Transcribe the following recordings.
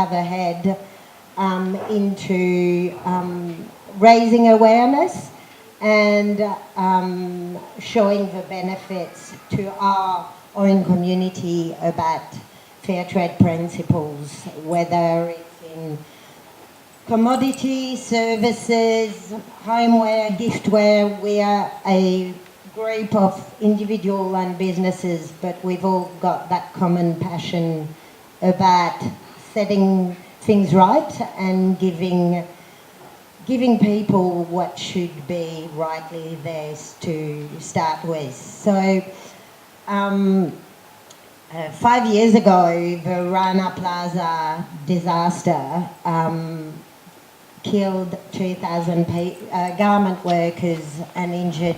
have ahead into raising awareness and showing the benefits to our own community about fair trade principles, whether it's in commodity, services, homeware, giftware. We are a group of individual and businesses, but we've all got that common passion about setting things right and giving people what should be rightly theirs to start with. So 5 years ago, the Rana Plaza disaster killed 2,000 garment workers and injured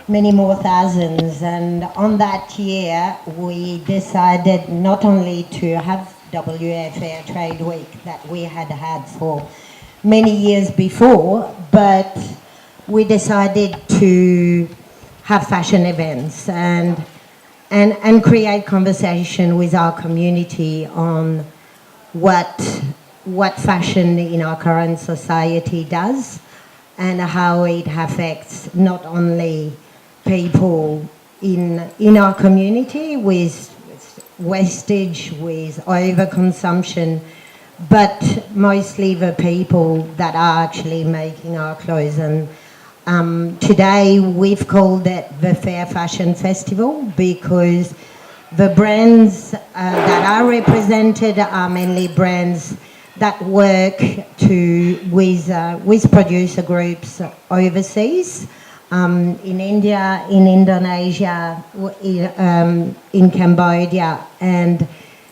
many more thousands. And on that year, we decided not only to have WA Fair Trade Week that we had had for many years before, but we decided to have fashion events and create conversation with our community on what fashion in our current society does and how it affects not only people in our community with wastage, with overconsumption, but mostly the people that are actually making our clothes. And today we've called it the Fair Fashion Festival because the brands that are represented are mainly brands that work with producer groups overseas, in India, in Indonesia, in Cambodia, and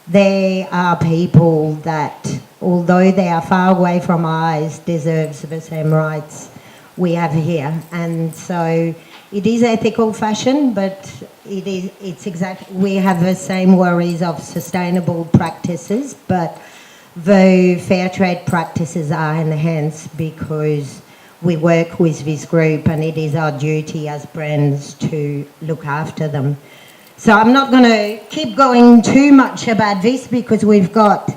they are people that, although they are far away from our eyes, deserves the same rights we have here. And so it is ethical fashion, but we have the same worries of sustainable practices, but the fair trade practices are enhanced because we work with this group and it is our duty as brands to look after them. So I'm not going to keep going too much about this because we've got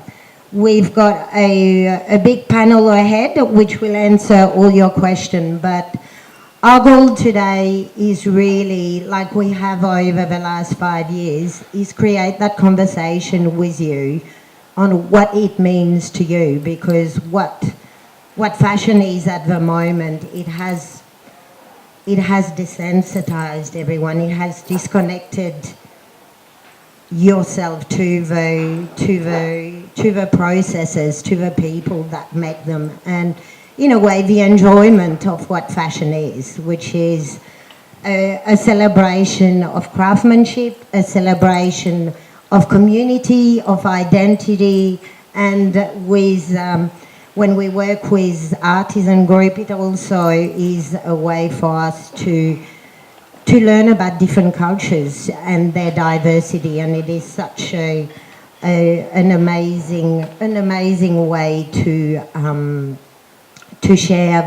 a big panel ahead which will answer all your questions. But our goal today is really, like we have over the last 5 years, is create that conversation with you on what it means to you, because what fashion is at the moment, it has desensitized everyone. It has disconnected yourself to the processes, to the people that make them, and in a way the enjoyment of what fashion is, which is a celebration of craftsmanship, a celebration of community, of identity, and with when we work with artisan group, it also is a way for us to learn about different cultures and their diversity, and it is such an amazing way to share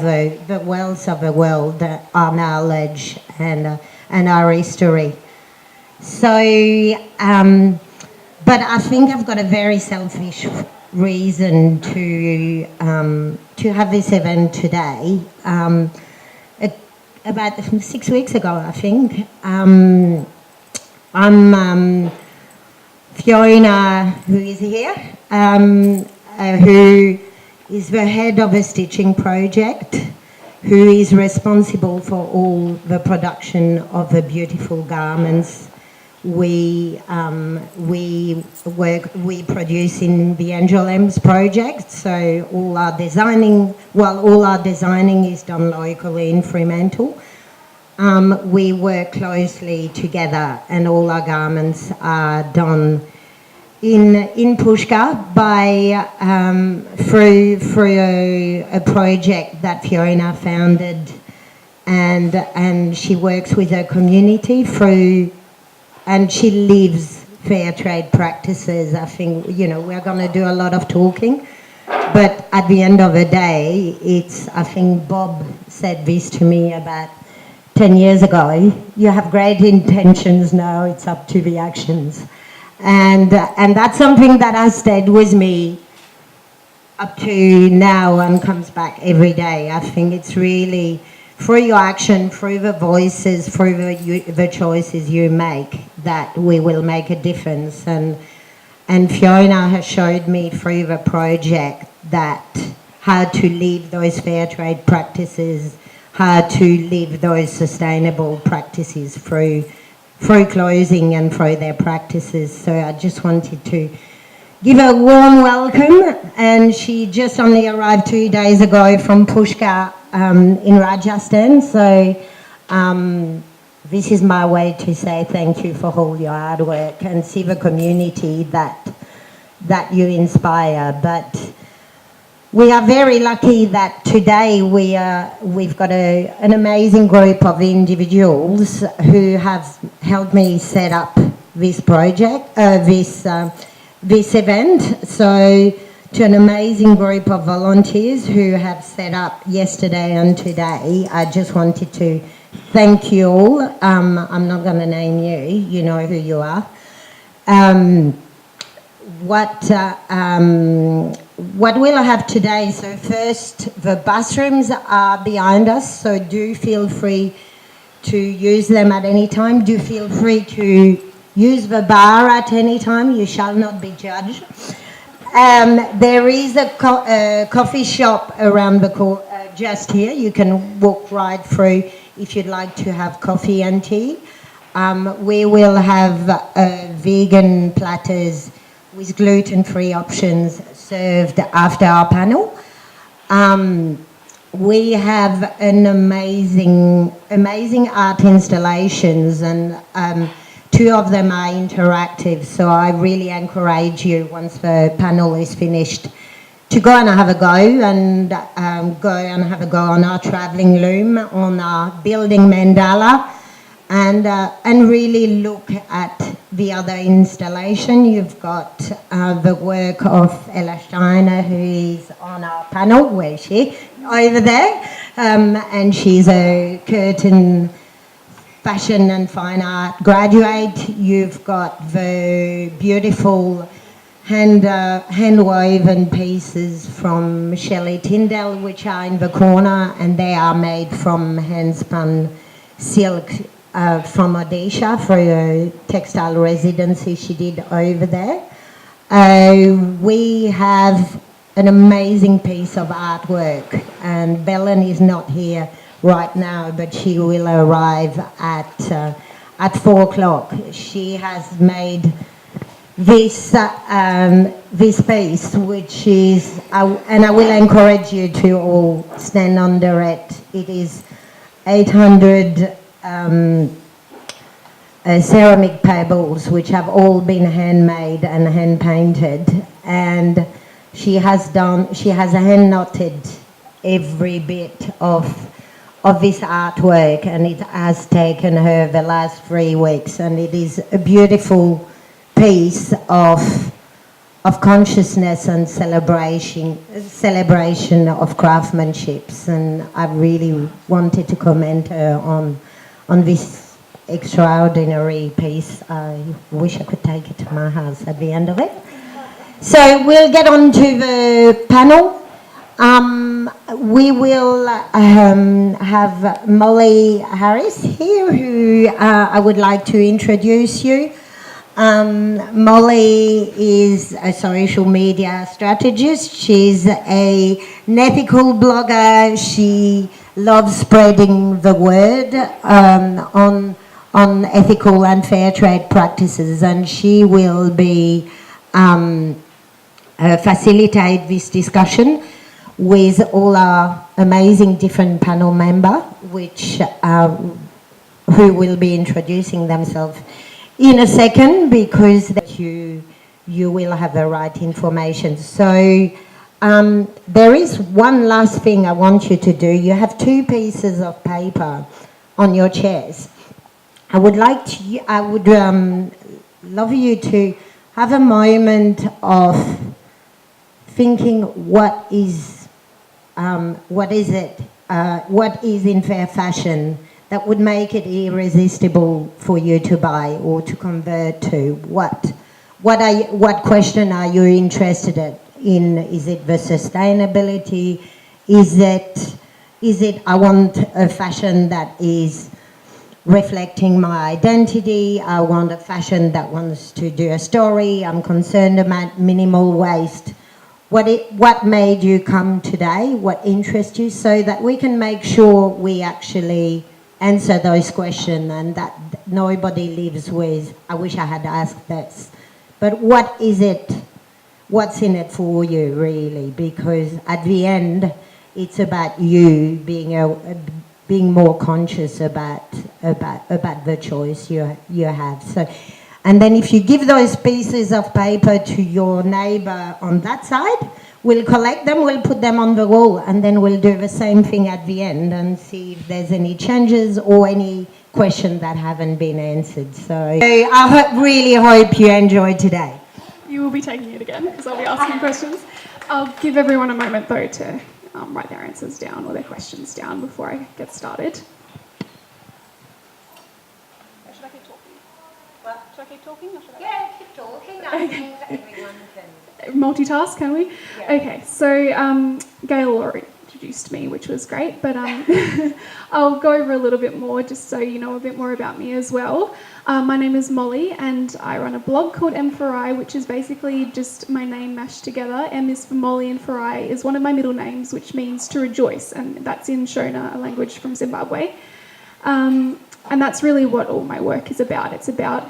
the wealth of the world, our knowledge and our history. So, but I think I've got a very selfish reason to have this event today. About 6 weeks ago, I think, I'm Fiona, who is here, who is the head of a stitching project, who is responsible for all the production of the beautiful garments we produce in the Angel M's project. So all our designing is done locally in Fremantle. We work closely together, and all our garments are done in Pushkar by through a project that Fiona founded, and she works with her community through. And she lives fair trade practices. I think, we're going to do a lot of talking, but at the end of the day, I think Bob said this to me about 10 years ago. You have great intentions, now it's up to the actions. And that's something that has stayed with me up to now and comes back every day. I think it's really through your action, through the voices, through the choices you make, that we will make a difference. And Fiona has showed me through the project that how to live those fair trade practices, how to live those sustainable practices through clothing and through their practices. So I just wanted to give a warm welcome, and she just only arrived 2 days ago from Pushkar in Rajasthan, so this is my way to say thank you for all your hard work and see the community that you inspire. But we are very lucky that today we've got an amazing group of individuals who have helped me set up this project, this event. So to an amazing group of volunteers who have set up yesterday and today, I just wanted to thank you all. I'm not going to name you, you know who you are. What we'll have today, so first, the bathrooms are behind us, so do feel free to use them at any time. Do feel free to use the bar at any time. You shall not be judged. There is a coffee shop around the corner, just here. You can walk right through if you'd like to have coffee and tea. We will have vegan platters with gluten-free options served after our panel. We have an amazing art installations, and 2 of them are interactive, so I really encourage you, once the panel is finished, to go and have a go, and have a go on our travelling loom, on our building mandala, and really look at the other installation. You've got the work of Ella Steiner, who is on our panel. Where is she? Over there. And she's a curtain fashion and fine art graduate. You've got the beautiful hand-woven pieces from Shelley Tyndall, which are in the corner, and they are made from hand-spun silk from Odisha for a textile residency she did over there. We have an amazing piece of artwork, and Belen is not here right now, but she will arrive at 4 o'clock. She has made this piece, which is, and I will encourage you to all stand under it. It is 800 ceramic pebbles, which have all been handmade and hand painted, and she has hand knotted every bit of this artwork, and it has taken her the last 3 weeks, and it is a beautiful piece of consciousness and celebration of craftsmanship, and I really wanted to commend her on this extraordinary piece. I wish I could take it to my house at the end of it. So we'll get on to the panel. We will have Molly Harris here, who I would like to introduce you. Molly is a social media strategist. She's an ethical blogger. She loves spreading the word on ethical and fair trade practices, and she will be facilitate this discussion with all our amazing different panel members, who will be introducing themselves in a second, because you will have the right information. So there is one last thing I want you to do. You have 2 pieces of paper on your chairs. I would love you to have a moment of thinking what is in fair fashion that would make it irresistible for you to buy or to convert to. What question are you interested is it the sustainability? Is it I want a fashion that is reflecting my identity? I want a fashion that wants to do a story. I'm concerned about minimal waste. What made you come today? What interests you? So that we can make sure we actually answer those questions and that nobody lives with, I wish I had asked this. But what is it? What's in it for you, really? Because at the end, it's about you being more conscious about the choice you have. So, and then if you give those pieces of paper to your neighbour on that side, we'll collect them, we'll put them on the wall, and then we'll do the same thing at the end and see if there's any changes or any questions that haven't been answered. So I really hope you enjoyed today. You will be taking it again because I'll be asking questions. I'll give everyone a moment though to write their answers down or their questions down before I get started. Should I keep talking? What? Should I keep talking or should I? Yeah, keep talking. I think everyone can. Multitask, can we? Yeah. Okay, so Gail already introduced me, which was great, but I'll go over a little bit more just so you know a bit more about me as well. My name is Molly and I run a blog called M4I, which is basically just my name mashed together. M is for Molly and for I is one of my middle names, which means to rejoice, and that's in Shona, a language from Zimbabwe. And that's really what all my work is about. It's about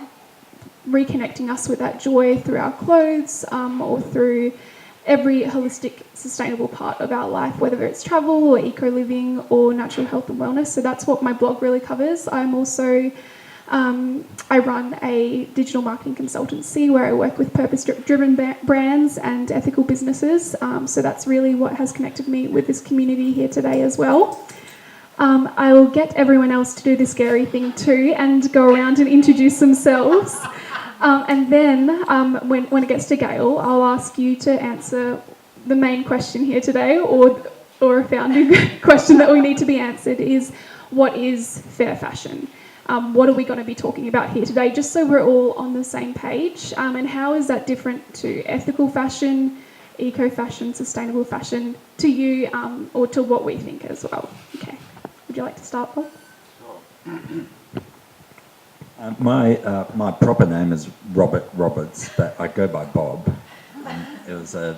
reconnecting us with that joy through our clothes or through every holistic, sustainable part of our life, whether it's travel or eco-living or natural health and wellness. So that's what my blog really covers. I'm also, I run a digital marketing consultancy where I work with purpose-driven brands and ethical businesses. So that's really what has connected me with this community here today as well. I will get everyone else to do the scary thing too and go around and introduce themselves. And then when it gets to Gail, I'll ask you to answer the main question here today, or a founding question that we need to be answered is, what is fair fashion? What are we going to be talking about here today, just so we're all on the same page? And how is that different to ethical fashion, eco-fashion, sustainable fashion, to you, or to what we think as well? Okay. Would you like to start, Paul? Sure. My proper name is Robert Roberts, but I go by Bob. It was a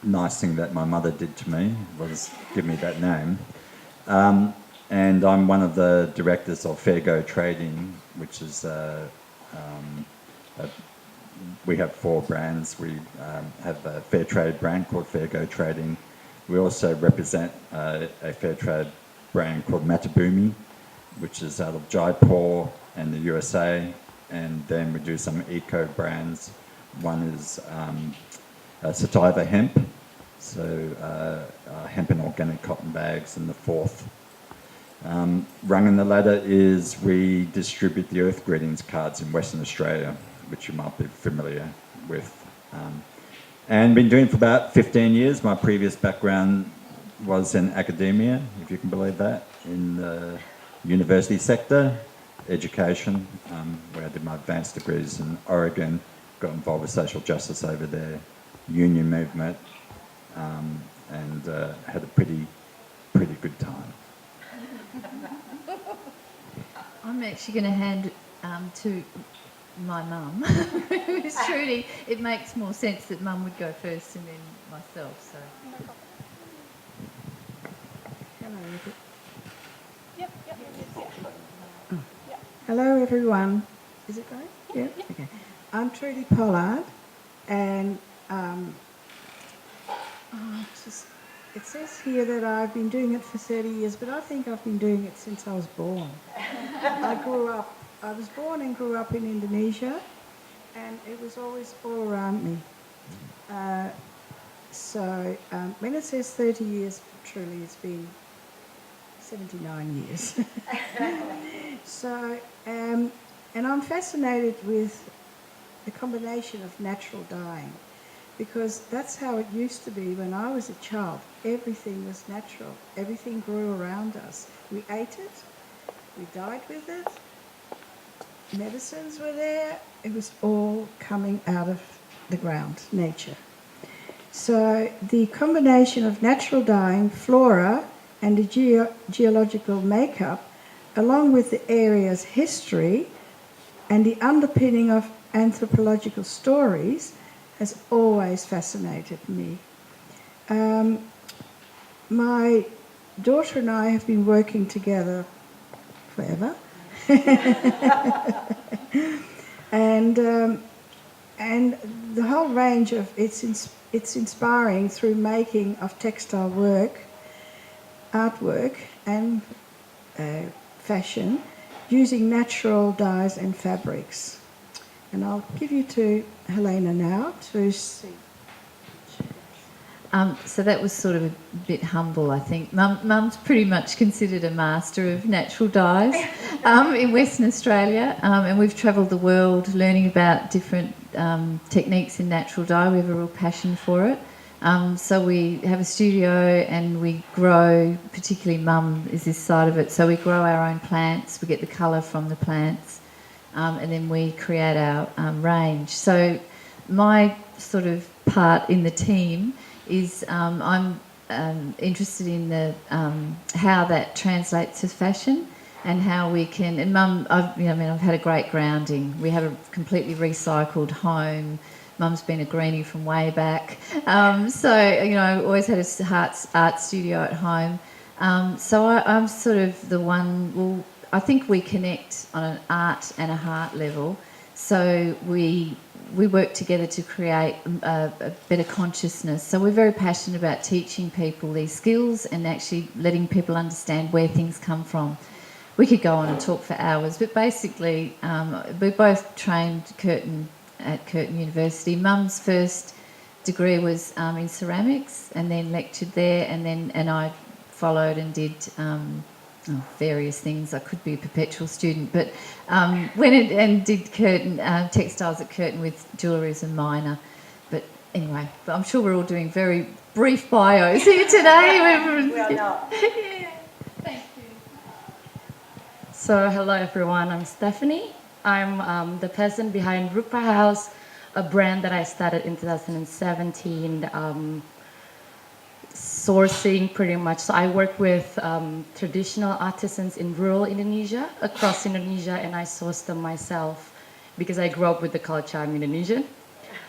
nice thing that my mother did to me, was give me that name. And I'm one of the directors of Fair Go Trading, which is we have 4 brands. We have a fair trade brand called Fair Go Trading. We also represent a fair trade brand called Matabumi, which is out of Jaipur and the USA, and then we do some eco brands. One is Sativa Hemp, so hemp and organic cotton bags, and the 4th rung in the ladder is we distribute the Earth Greetings cards in Western Australia, which you might be familiar with. And been doing it for about 15 years. My previous background was in academia, if you can believe that, in the university sector, education, where I did my advanced degrees in Oregon, got involved with social justice over there, union movement, and had a pretty good time. I'm actually going to hand to my mum, who's Trudy. It makes more sense that mum would go first and then myself. So. Yep. Hello everyone. Is it going? Yeah. Okay. I'm Trudy Pollard, and it says here that I've been doing it for 30 years, but I think I've been doing it since I was born. I was born and grew up in Indonesia, and it was always all around me. So when it says 30 years, truly it's been 79 years. So, and I'm fascinated with the combination of natural dyeing, because that's how it used to be when I was a child. Everything was natural. Everything grew around us. We ate it. We dyed with it. Medicines were there. It was all coming out of the ground, nature. So the combination of natural dyeing, flora, and the geological makeup, along with the area's history and the underpinning of anthropological stories, has always fascinated me. My daughter and I have been working together forever. and the whole range of it's inspiring through making of textile work, artwork, and fashion using natural dyes and fabrics. And I'll give you to Helena now to see. So that was sort of a bit humble, I think. Mum's pretty much considered a master of natural dyes in Western Australia, and we've travelled the world learning about different techniques in natural dye. We have a real passion for it. So we have a studio and we grow, particularly Mum is this side of it, so we grow our own plants, we get the colour from the plants, and then we create our range. So my sort of part in the team is I'm interested in the how that translates to fashion and how we can. And Mum, I've had a great grounding. We have a completely recycled home. Mum's been a greenie from way back, so always had a art studio at home. So I'm sort of the one. Well, I think we connect on an art and a heart level. So we work together to create a better consciousness. So we're very passionate about teaching people these skills and actually letting people understand where things come from. We could go on and talk for hours, but basically we're both trained at Curtin University. Mum's first degree was in ceramics and then lectured there, and I followed and did various things. I could be a perpetual student, but went and did Curtin textiles at Curtin with jewellery as a minor. But anyway, I'm sure we're all doing very brief bios here today. We are not. Yeah. Thank you. So hello everyone, I'm Stephanie. I'm the person behind Rupa House, a brand that I started in 2017, sourcing pretty much. So I work with traditional artisans in rural Indonesia, across Indonesia, and I source them myself because I grew up with the culture. I'm Indonesian.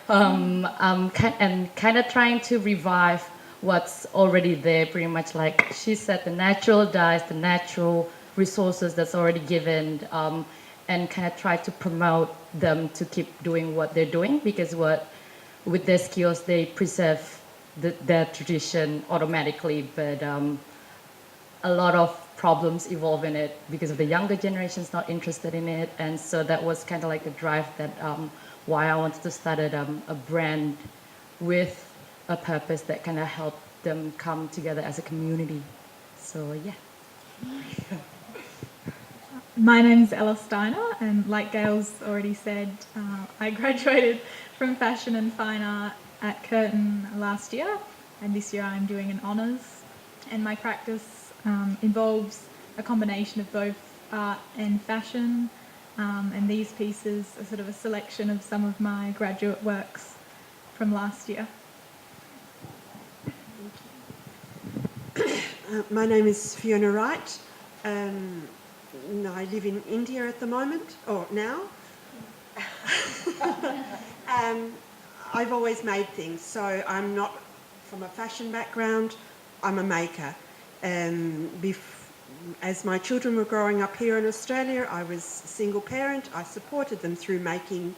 And kind of trying to revive what's already there, pretty much like she said, the natural dyes, the natural resources that's already given, and kind of try to promote them to keep doing what they're doing, because with their skills they preserve their tradition automatically, but a lot of problems evolve in it because of the younger generations not interested in it, and so that was kind of like the drive that why I wanted to start a brand with a purpose that kind of helped them come together as a community. So yeah. My name's Ella Steiner, and like Gail's already said, I graduated from Fashion and Fine Art at Curtin last year, and this year I'm doing an honours, and my practice involves a combination of both art and fashion, and these pieces are sort of a selection of some of my graduate works from last year. My name is Fiona Wright. I live in India at the moment, or now. I've always made things, so I'm not from a fashion background, I'm a maker. As my children were growing up here in Australia, I was a single parent. I supported them through making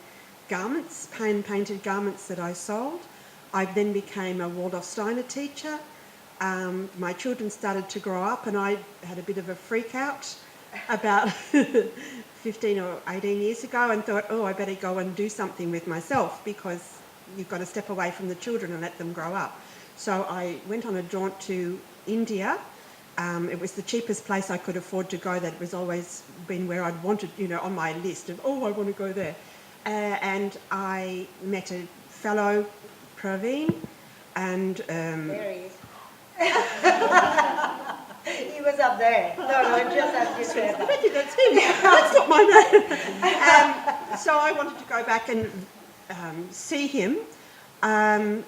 garments, hand-painted garments that I sold. I then became a Waldorf Steiner teacher. My children started to grow up, and I had a bit of a freak out about 15 or 18 years ago, and thought, I better go and do something with myself, because you've got to step away from the children and let them grow up. So I went on a jaunt to India. It was the cheapest place I could afford to go. That was always been where I'd wanted, on my list of, I want to go there. And I met a fellow, Praveen, and... There he is. He was up there. No, just as you said that. Betty, that's him. That's not my name. So I wanted to go back and see him. And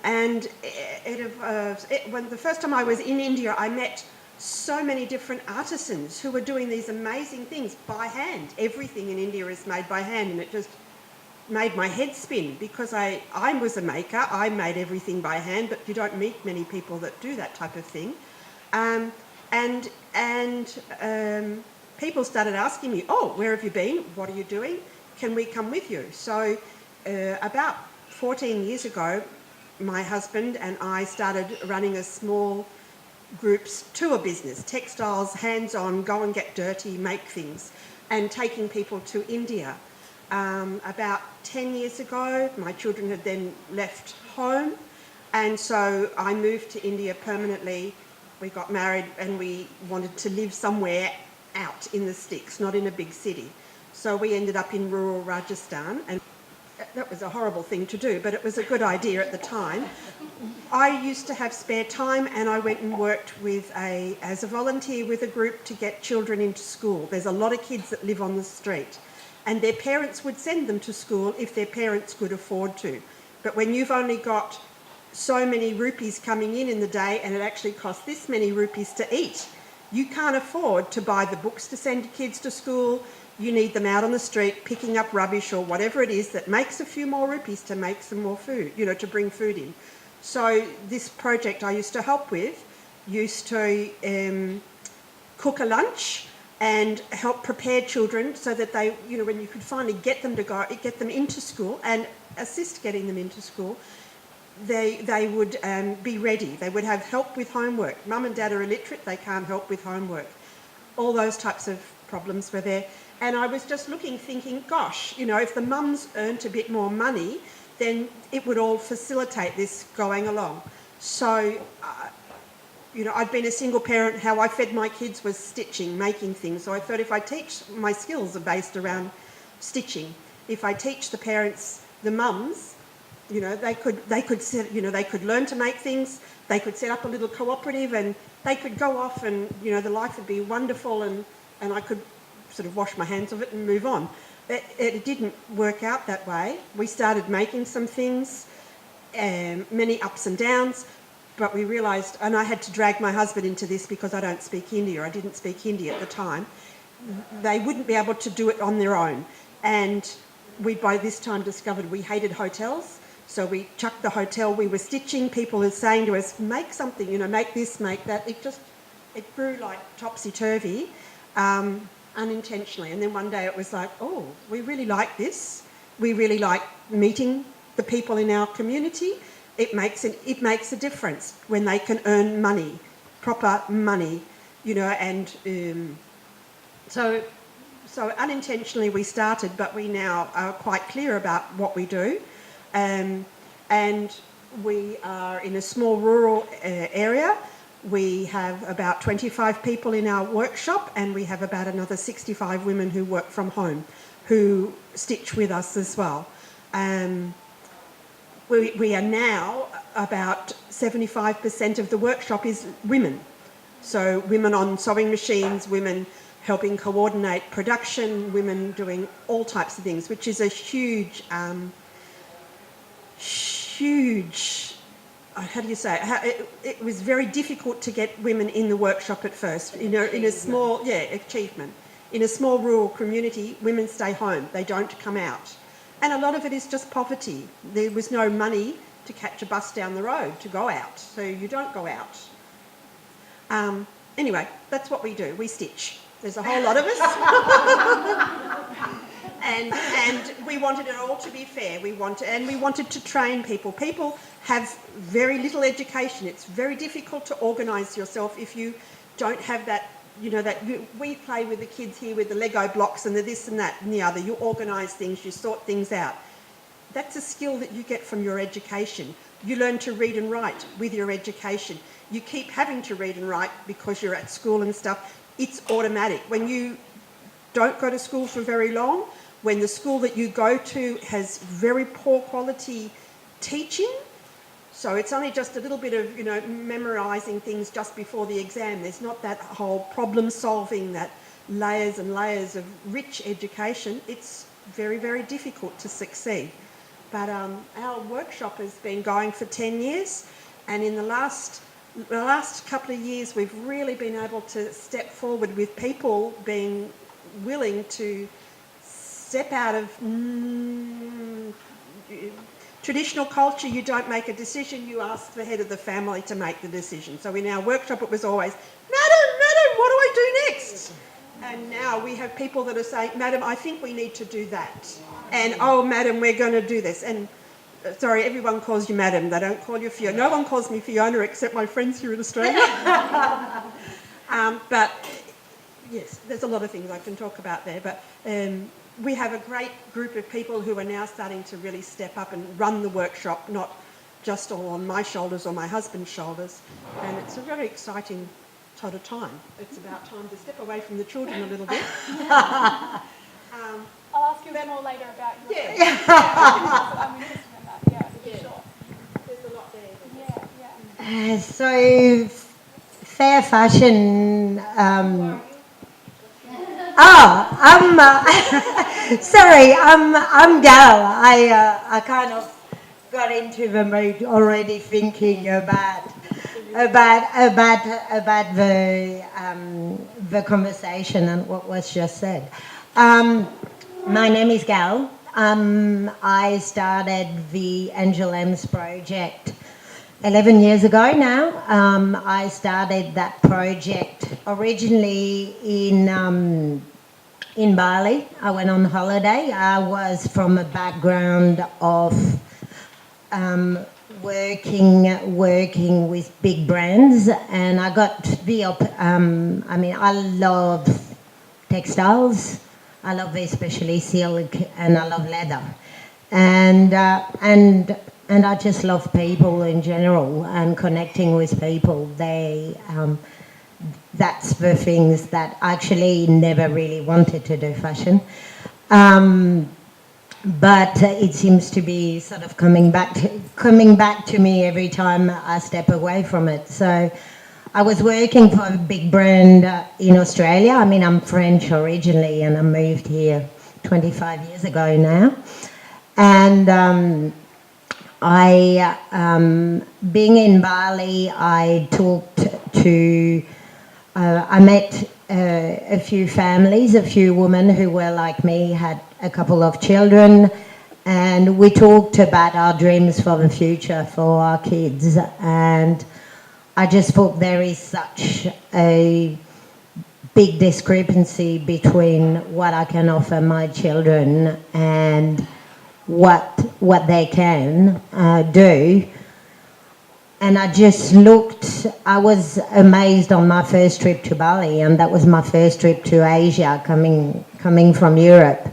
when the first time I was in India, I met so many different artisans who were doing these amazing things by hand. Everything in India is made by hand, and it just made my head spin because I was a maker. I made everything by hand, but you don't meet many people that do that type of thing. And people started asking me, "Oh, where have you been? What are you doing? Can we come with you?" So about 14 years ago, my husband and I started running a small groups tour business, textiles, hands-on, go and get dirty, make things, and taking people to India. About 10 years ago, my children had then left home, and so I moved to India permanently. We got married and we wanted to live somewhere out in the sticks, not in a big city. So we ended up in rural Rajasthan, and that was a horrible thing to do, but it was a good idea at the time. I used to have spare time, and I went and worked as a volunteer with a group to get children into school. There's a lot of kids that live on the street, and their parents would send them to school if their parents could afford to. But when you've only got so many rupees coming in the day, and it actually costs this many rupees to eat, you can't afford to buy the books to send kids to school. You need them out on the street picking up rubbish or whatever it is that makes a few more rupees to make some more food, to bring food in. So this project I used to help with used to cook a lunch and help prepare children so that they, when you could finally get them into school and assist getting them into school, they would be ready. They would have help with homework. Mum and Dad are illiterate, they can't help with homework. All those types of problems were there. And I was just looking, thinking, gosh, if the mums earned a bit more money, then it would all facilitate this going along. So, I'd been a single parent. How I fed my kids was stitching, making things. So I thought if I teach, my skills are based around stitching. If I teach the parents, the mums, they could learn to make things. They could set up a little cooperative, and they could go off, and the life would be wonderful, and I could sort of wash my hands of it and move on. It didn't work out that way. We started making some things, many ups and downs, but we realised, and I had to drag my husband into this because I don't speak Hindi, or I didn't speak Hindi at the time. They wouldn't be able to do it on their own. And we by this time discovered we hated hotels, so we chucked the hotel. We were stitching. People were saying to us, make something, make this, make that. It grew like topsy-turvy. Unintentionally, and then one day it was like, oh, we really like this. We really like meeting the people in our community. It makes a difference when they can earn money, proper money, and so unintentionally we started, but we now are quite clear about what we do, and we are in a small rural area. We have about 25 people in our workshop, and we have about another 65 women who work from home, who stitch with us as well. We are now about 75% of the workshop is women. So women on sewing machines, women helping coordinate production, women doing all types of things, which is a huge, how do you say it? It was very difficult to get women in the workshop at first. In a small, achievement. In a small rural community, women stay home. They don't come out. And a lot of it is just poverty. There was no money to catch a bus down the road to go out, so you don't go out. Anyway, that's what we do. We stitch. There's a whole lot of us. And we wanted it all to be fair. We wanted to train people. People have very little education. It's very difficult to organise yourself if you don't have that. We play with the kids here with the Lego blocks and the this and that and the other. You organise things. You sort things out. That's a skill that you get from your education. You learn to read and write with your education. You keep having to read and write because you're at school and stuff. It's automatic. When you don't go to school for very long, when the school that you go to has very poor quality teaching, so it's only just a little bit of, memorising things just before the exam. There's not that whole problem solving, that layers and layers of rich education. It's very, very difficult to succeed. But our workshop has been going for 10 years, and in the last couple of years we've really been able to step forward with people being willing to step out of traditional culture. You don't make a decision, you ask the head of the family to make the decision. So in our workshop it was always, Madam, what do I do next? And now we have people that are saying, Madam, I think we need to do that. And, oh, Madam, we're going to do this. And, sorry, everyone calls you Madam. They don't call you Fiona. No one calls me Fiona except my friends here in Australia. But, yes, there's a lot of things I can talk about there. But we have a great group of people who are now starting to really step up and run the workshop, not just all on my shoulders or my husband's shoulders. And it's a very exciting sort of time. It's about time to step away from the children a little bit. I'll ask you a bit more later about your I'm interested in that. Yeah, for sure. There's a lot there. Yeah. So, fair fashion. Sorry, I'm Gal. I kind of got into the mood already thinking about the conversation and what was just said. My name is Gal. I started the Angel M's project 11 years ago now. I started that project originally in Bali. I went on holiday. I was from a background of working with big brands, and I got the I love textiles. I love especially silk, and I love leather, and I just love people in general and connecting with people. That's the things that I actually never really wanted to do fashion, but it seems to be sort of coming back to me every time I step away from it. So I was working for a big brand in Australia. I mean, I'm French originally, and I moved here 25 years ago now. And being in Bali, I met a few families, a few women who were like me, had a couple of children, and we talked about our dreams for the future for our kids. And I just thought there is such a big discrepancy between what I can offer my children and what they can do. And I just looked, I was amazed on my first trip to Bali, and that was my first trip to Asia, coming from Europe,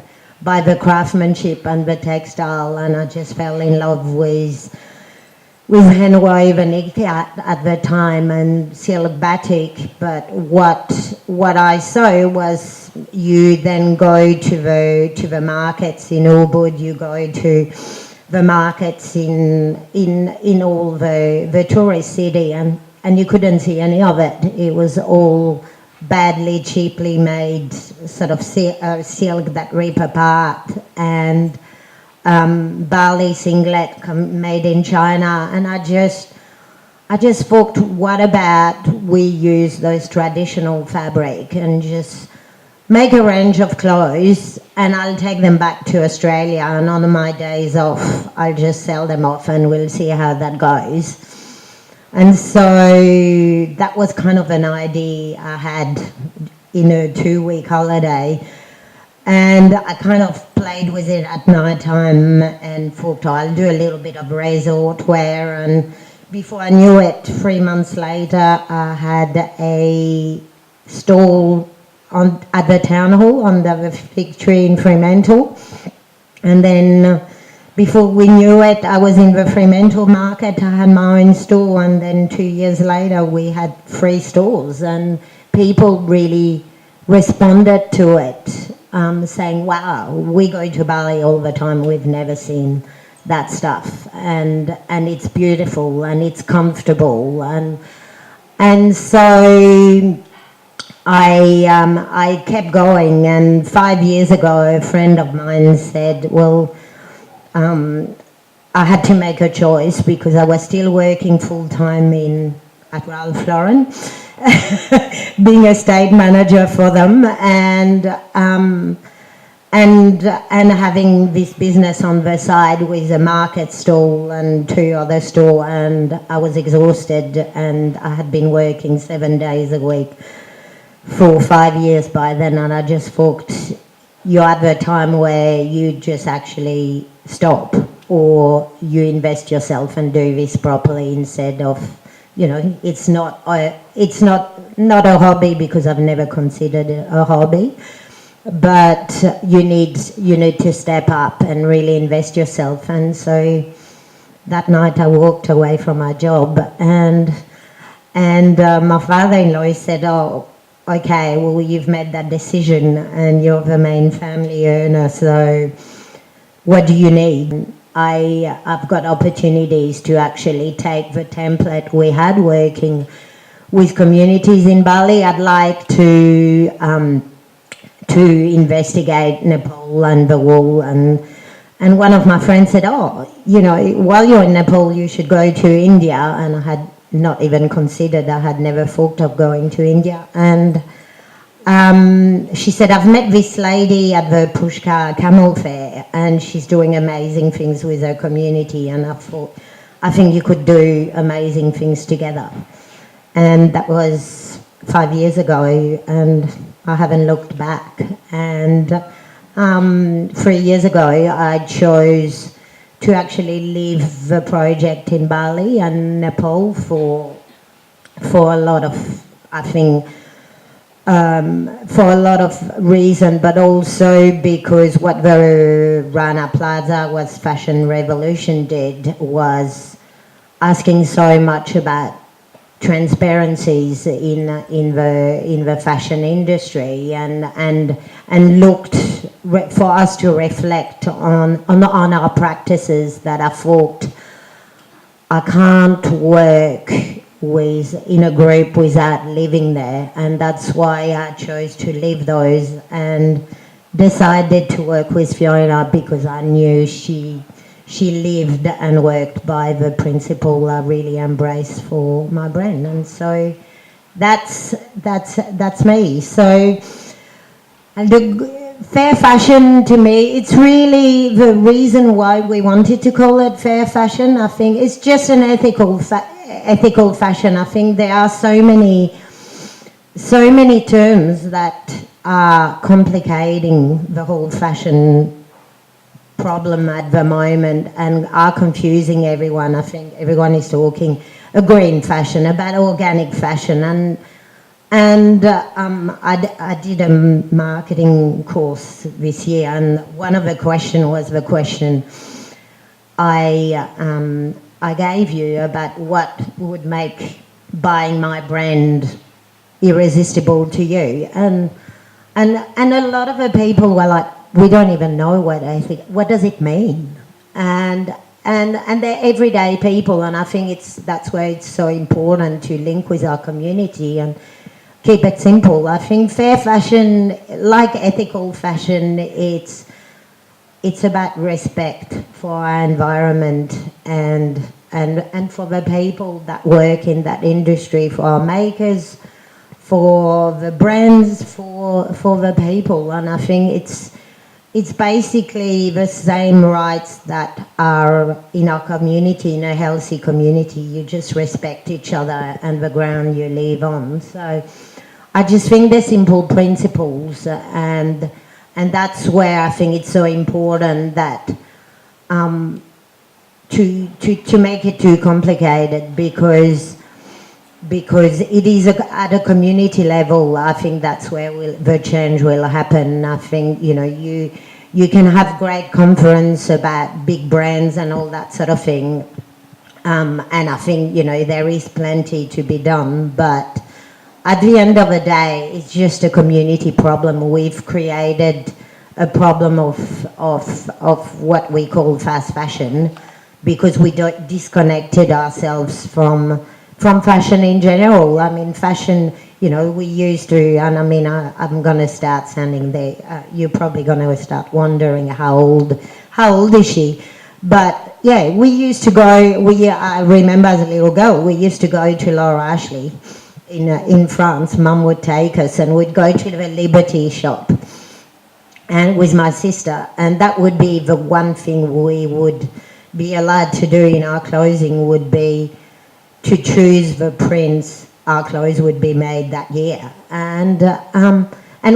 by the craftsmanship and the textile, and I just fell in love with hand-woven ikat at the time and silk batik. But what I saw was, you then go to the markets in Ubud, you go to the markets in all the tourist city, and you couldn't see any of it. It was all badly, cheaply made sort of silk that rip apart, and Bali singlet made in China. And I just thought, what about we use those traditional fabric and just make a range of clothes, and I'll take them back to Australia, and on my days off I'll just sell them off, and we'll see how that goes. And so that was kind of an idea I had in a 2-week holiday, and I kind of played with it at night time and thought, I'll do a little bit of resort wear. And before I knew it, 3 months later, I had a stall at the town hall under the fig tree in Fremantle. And then before we knew it, I was in the Fremantle market. I had my own store, and then 2 years later we had 3 stores, and people really responded to it, saying, wow, we go to Bali all the time, we've never seen that stuff, and it's beautiful and it's comfortable, and so I kept going. And 5 years ago, a friend of mine said, well, I had to make a choice because I was still working full time at Ralph Lauren, being a state manager for them, and having this business on the side with a market stall and 2 other stores, and I was exhausted, and I had been working 7 days a week for 5 years by then, and I just thought, you're at the time where you just actually stop, or you invest yourself and do this properly instead of, it's not a hobby, because I've never considered it a hobby, but you need to step up and really invest yourself. And so that night I walked away from my job, and my father-in-law said, "Oh, okay, well, you've made that decision and you're the main family earner, so what do you need?" I've got opportunities to actually take the template we had working with communities in Bali. I'd like to investigate Nepal and the wall, and one of my friends said, "Oh, while you're in Nepal, you should go to India," and I had not even considered, I had never thought of going to India. And she said, "I've met this lady at the Pushkar Camel Fair, and she's doing amazing things with her community, and I thought, I think you could do amazing things together." And that was 5 years ago, and I haven't looked back. And 3 years ago, I chose to actually leave the project in Bali and Nepal for a lot of, I think, for a lot of reasons, but also because what the Rana Plaza was Fashion Revolution did was asking so much about transparencies in the fashion industry, and looked for us to reflect on our practices that I thought, I can't work in a group without living there, and that's why I chose to leave those and decided to work with Fiona, because I knew she lived and worked by the principle I really embrace for my brand. And so that's me. So, and the fair fashion, to me, it's really the reason why we wanted to call it fair fashion. I think it's just an ethical fashion. I think there are so many terms that are complicating the whole fashion problem at the moment and are confusing everyone. I think everyone is talking a green fashion, about organic fashion, and I did a marketing course this year, and one of the questions was the question I gave you about what would make buying my brand irresistible to you, and a lot of the people were like, "We don't even know what does it mean?" And they're everyday people, and I think that's where it's so important to link with our community and keep it simple. I think fair fashion, like ethical fashion, it's about respect for our environment and for the people that work in that industry, for our makers, for the brands, for the people. And I think it's basically the same rights that are in our community, in a healthy community. You just respect each other and the ground you live on. So I just think they're simple principles, and that's where I think it's so important that to make it too complicated, because it is at a community level. I think that's where the change will happen. I think you can have great conference about big brands and all that sort of thing, and I think there is plenty to be done, but at the end of the day, it's just a community problem. We've created a problem of what we call fast fashion, because we disconnected ourselves from fashion in general. I mean, fashion, we used to, and I mean, I'm going to start sounding there. You're probably going to start wondering how old is she? But yeah, we used to go. I remember as a little girl, we used to go to Laura Ashley in France. Mum would take us, and we'd go to the Liberty shop, and with my sister, and that would be the one thing we would be allowed to do in our clothing would be to choose the prints our clothes would be made that year, and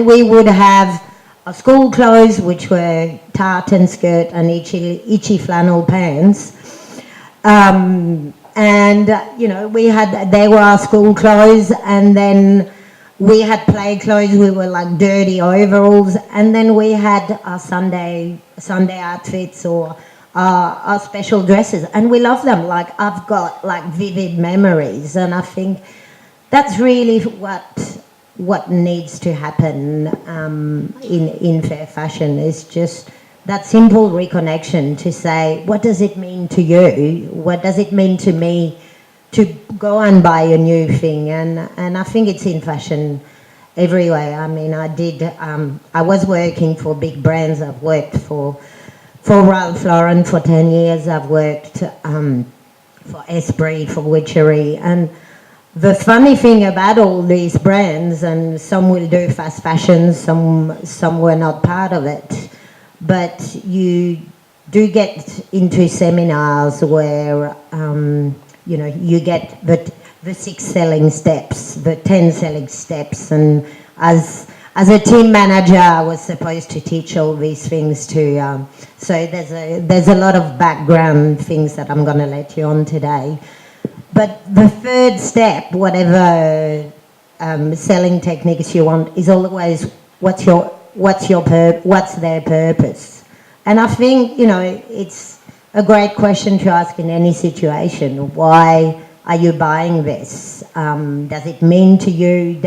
we would have our school clothes, which were tartan skirt and itchy flannel pants. They were our school clothes, and then we had play clothes. We were like dirty overalls, and then we had our Sunday outfits or our special dresses, and we love them. Like, I've got like vivid memories, and I think that's really what needs to happen in fair fashion, is just that simple reconnection to say, what does it mean to you? What does it mean to me to go and buy a new thing? And I think it's in fashion everywhere. I mean, I was working for big brands. I've worked for Ralph Lauren for 10 years. I've worked for Esprit, for Witchery, and the funny thing about all these brands, and some will do fast fashion, some were not part of it, but you do get into seminars where you get the 6 selling steps, the 10 selling steps, and as a team manager, I was supposed to teach all these things too. So there's a lot of background things that I'm going to let you on today. But the third step, whatever selling techniques you want, is always what's their purpose. And I think it's a great question to ask in any situation. Why are you buying this? Does it mean to you?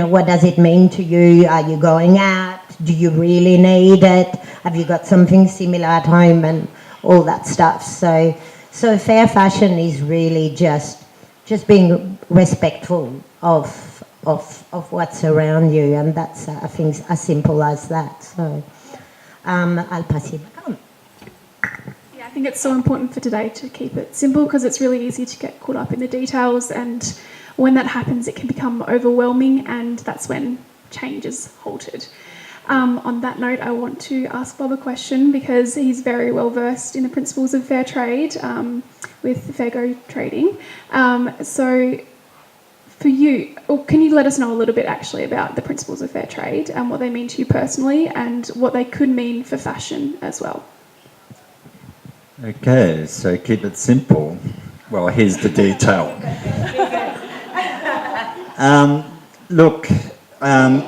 What does it mean to you? Are you going out? Do you really need it? Have you got something similar at home and all that stuff? So fair fashion is really just being respectful of what's around you, and that's I think as simple as that. So I'll pass it back on. Yeah, I think it's so important for today to keep it simple, because it's really easy to get caught up in the details, and when that happens, it can become overwhelming, and that's when change is halted. On that note, I want to ask Bob a question, because he's very well versed in the principles of fair trade with Fair Go Trading. So for you, or can you let us know a little bit actually about the principles of fair trade and what they mean to you personally, and what they could mean for fashion as well? Okay, so keep it simple. Well, here's the detail.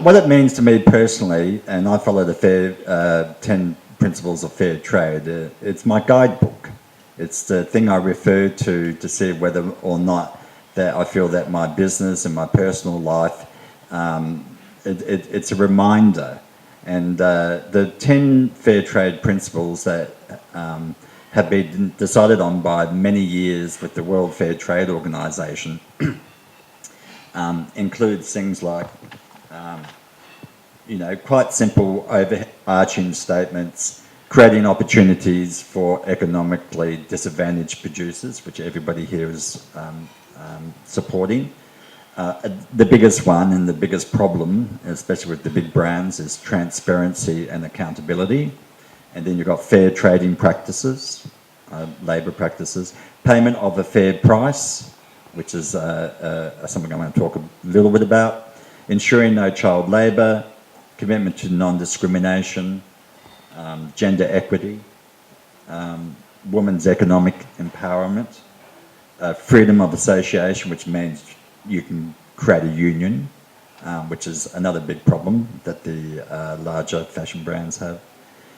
What it means to me personally, and I follow the 10 principles of fair trade, it's my guidebook. It's the thing I refer to see whether or not that I feel that my business and my personal life, it's a reminder. And the 10 fair trade principles that have been decided on by many years with the World Fair Trade Organization includes things like quite simple overarching statements, creating opportunities for economically disadvantaged producers, which everybody here is supporting. The biggest one and the biggest problem, especially with the big brands, is transparency and accountability. And then you've got fair trading practices, labour practices, payment of a fair price, which is something I'm going to talk a little bit about, ensuring no child labour, commitment to non-discrimination, gender equity, women's economic empowerment, freedom of association, which means you can create a union, which is another big problem that the larger fashion brands have.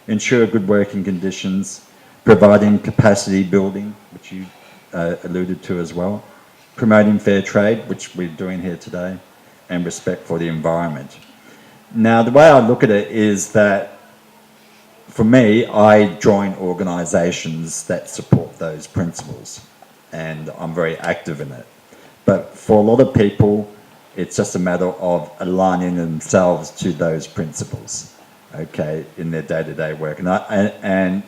Ensure good working conditions, providing capacity building, which you alluded to as well, promoting fair trade, which we're doing here today, and respect for the environment. Now, the way I look at it is that, for me, I join organisations that support those principles, and I'm very active in it. But for a lot of people, it's just a matter of aligning themselves to those principles, okay, in their day-to-day work. And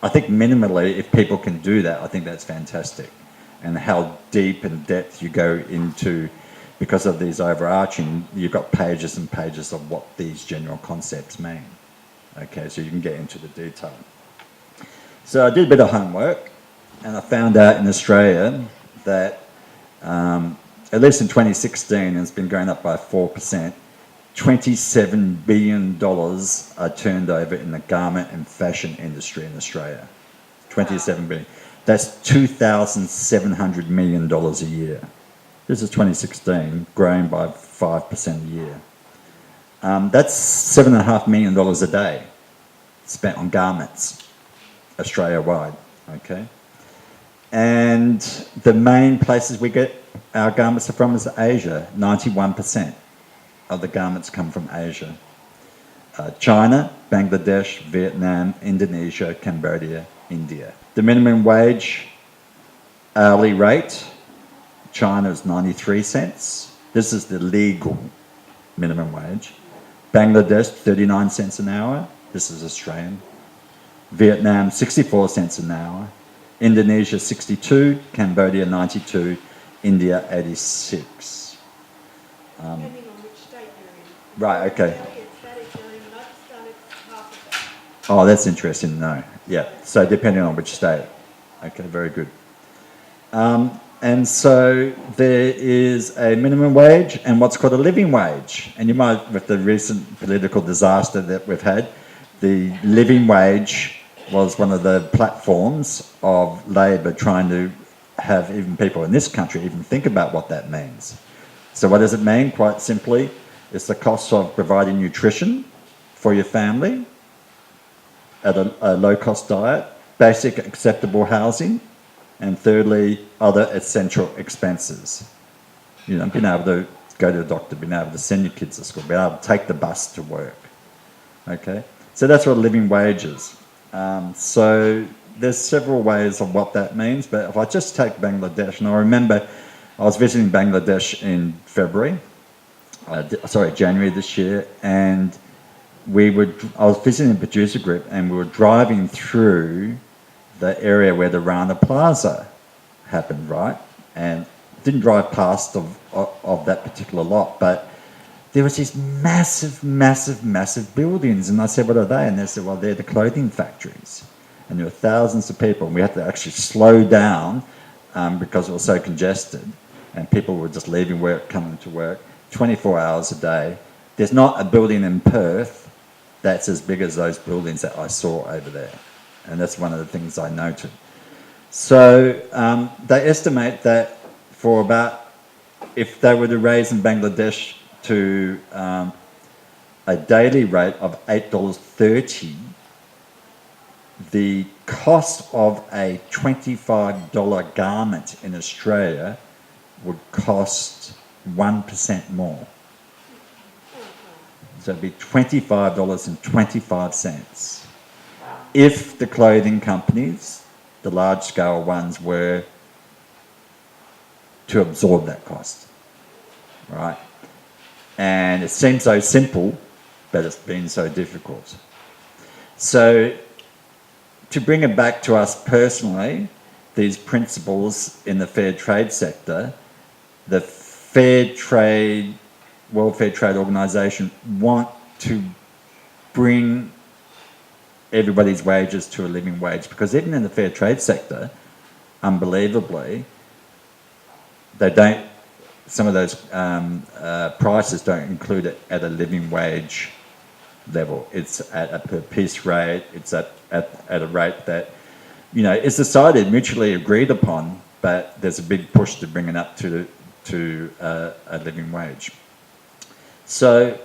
I think minimally, if people can do that, I think that's fantastic. And how deep and depth you go into, because of these overarching, you've got pages and pages of what these general concepts mean. Okay, so you can get into the detail. So I did a bit of homework, and I found out in Australia that, at least in 2016, and it's been going up by 4%, $27 billion are turned over in the garment and fashion industry in Australia. 27 billion. That's $2,700 million a year. This is 2016, growing by 5% a year. That's $7.5 million a day spent on garments, Australia-wide, okay? And the main places we get our garments are from is Asia. 91% of the garments come from Asia. China, Bangladesh, Vietnam, Indonesia, Cambodia, India. The minimum wage hourly rate, China is 93 cents. This is the legal minimum wage. Bangladesh, 39 cents an hour. This is Australian. Vietnam, 64 cents an hour. Indonesia, 62. Cambodia, 92. India, 86. Depending on which state you're in. Right, okay. It's that if you're in Pakistan, it's half of that. Oh, that's interesting to know. Yeah, so depending on which state. Okay, very good. And so there is a minimum wage and what's called a living wage. And you might, with the recent political disaster that we've had, the living wage was one of the platforms of Labor trying to have even people in this country even think about what that means. So what does it mean? Quite simply, it's the cost of providing nutrition for your family at a low-cost diet, basic acceptable housing, and thirdly, other essential expenses. You know, being able to go to the doctor, being able to send your kids to school, being able to take the bus to work. Okay, so that's what a living wage is. So there's several ways of what that means, but if I just take Bangladesh, and I remember I was visiting Bangladesh in January this year, and I was visiting a producer group, and we were driving through the area where the Rana Plaza happened, right? And didn't drive past of that particular lot, but there was these massive, massive, massive buildings, and I said, what are they? And they said, well, they're the clothing factories. And there were thousands of people, and we had to actually slow down because it was so congested, and people were just leaving work, coming to work, 24 hours a day. There's not a building in Perth that's as big as those buildings that I saw over there. And that's one of the things I noted. So they estimate that for about, if they were to raise in Bangladesh to a daily rate of $8.30, the cost of a $25 garment in Australia would cost 1% more. So it'd be $25.25 if the clothing companies, the large-scale ones, were to absorb that cost, right? And it seems so simple, but it's been so difficult. So to bring it back to us personally, these principles in the fair trade sector, the World Fair Trade Organisation want to bring everybody's wages to a living wage, because even in the fair trade sector, unbelievably, some of those prices don't include it at a living wage level. It's at a per piece rate, it's at a rate that, you know, is decided, mutually agreed upon, but there's a big push to bring it up to a living wage. So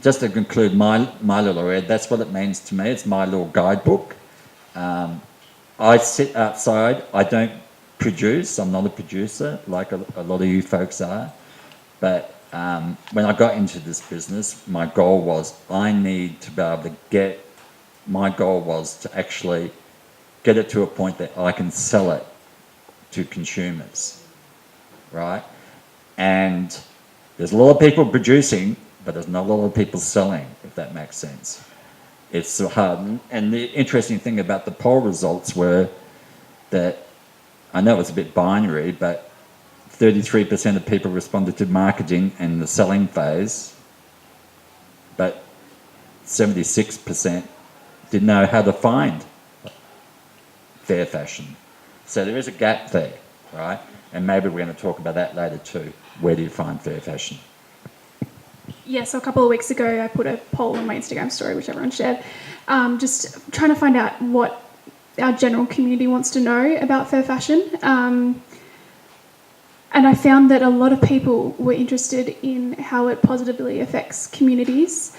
just to conclude my little read, that's what it means to me. It's my little guidebook. I sit outside. I don't produce. I'm not a producer like a lot of you folks are. But when I got into this business, my goal was to actually get it to a point that I can sell it to consumers, right? And there's a lot of people producing, but there's not a lot of people selling, if that makes sense. it's so hard. And the interesting thing about the poll results were that, I know it's a bit binary, but 33% of people responded to marketing and the selling phase, but 76% didn't know how to find fair fashion. So there is a gap there, right? And maybe we're going to talk about that later too. Where do you find fair fashion? Yeah, so a couple of weeks ago I put a poll on my Instagram story, which everyone shared, just trying to find out what our general community wants to know about fair fashion. And I found that a lot of people were interested in how it positively affects communities.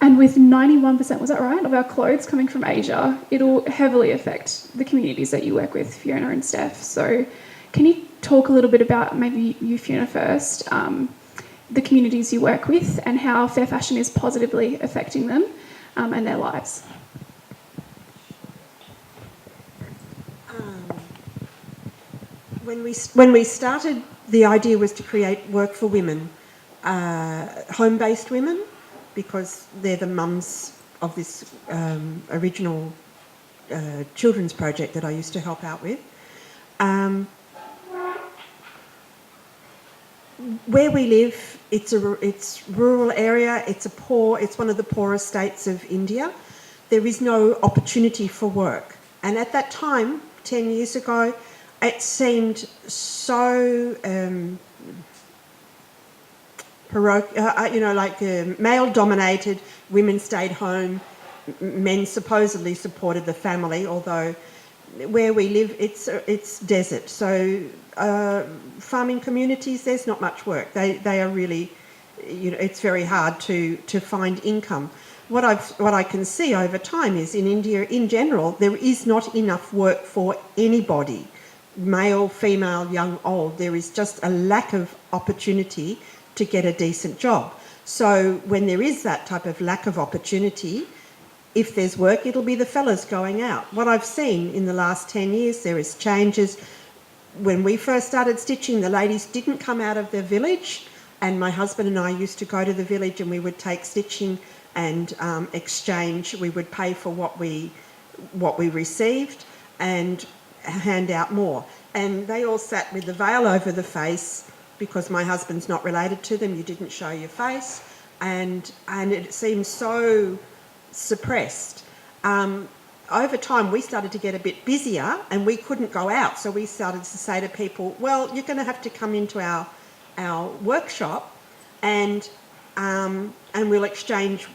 And with 91%, was that right, of our clothes coming from Asia, it'll heavily affect the communities that you work with, Fiona and Steph. So can you talk a little bit about, maybe you, Fiona, first, the communities you work with and how fair fashion is positively affecting them and their lives? When we started, the idea was to create work for women, home-based women, because they're the mums of this original children's project that I used to help out with. Where we live, it's rural area. It's one of the poorest states of India. There is no opportunity for work, and at that time, 10 years ago, it seemed so male-dominated. Women stayed home. Men supposedly supported the family, although where we live, it's desert. So farming communities, there's not much work. They are really, it's very hard to find income. What I can see over time is in India, in general, there is not enough work for anybody. Male, female, young, old. There is just a lack of opportunity to get a decent job. So when there is that type of lack of opportunity, if there's work, it'll be the fellas going out. What I've seen in the last 10 years, there is changes. When we first started stitching, the ladies didn't come out of their village, and my husband and I used to go to the village and we would take stitching and exchange. We would pay for what we received and hand out more. And they all sat with the veil over the face because my husband's not related to them. You didn't show your face, and it seemed so suppressed. Over time, we started to get a bit busier and we couldn't go out. So we started to say to people, well, you're going to have to come into our workshop and we'll exchange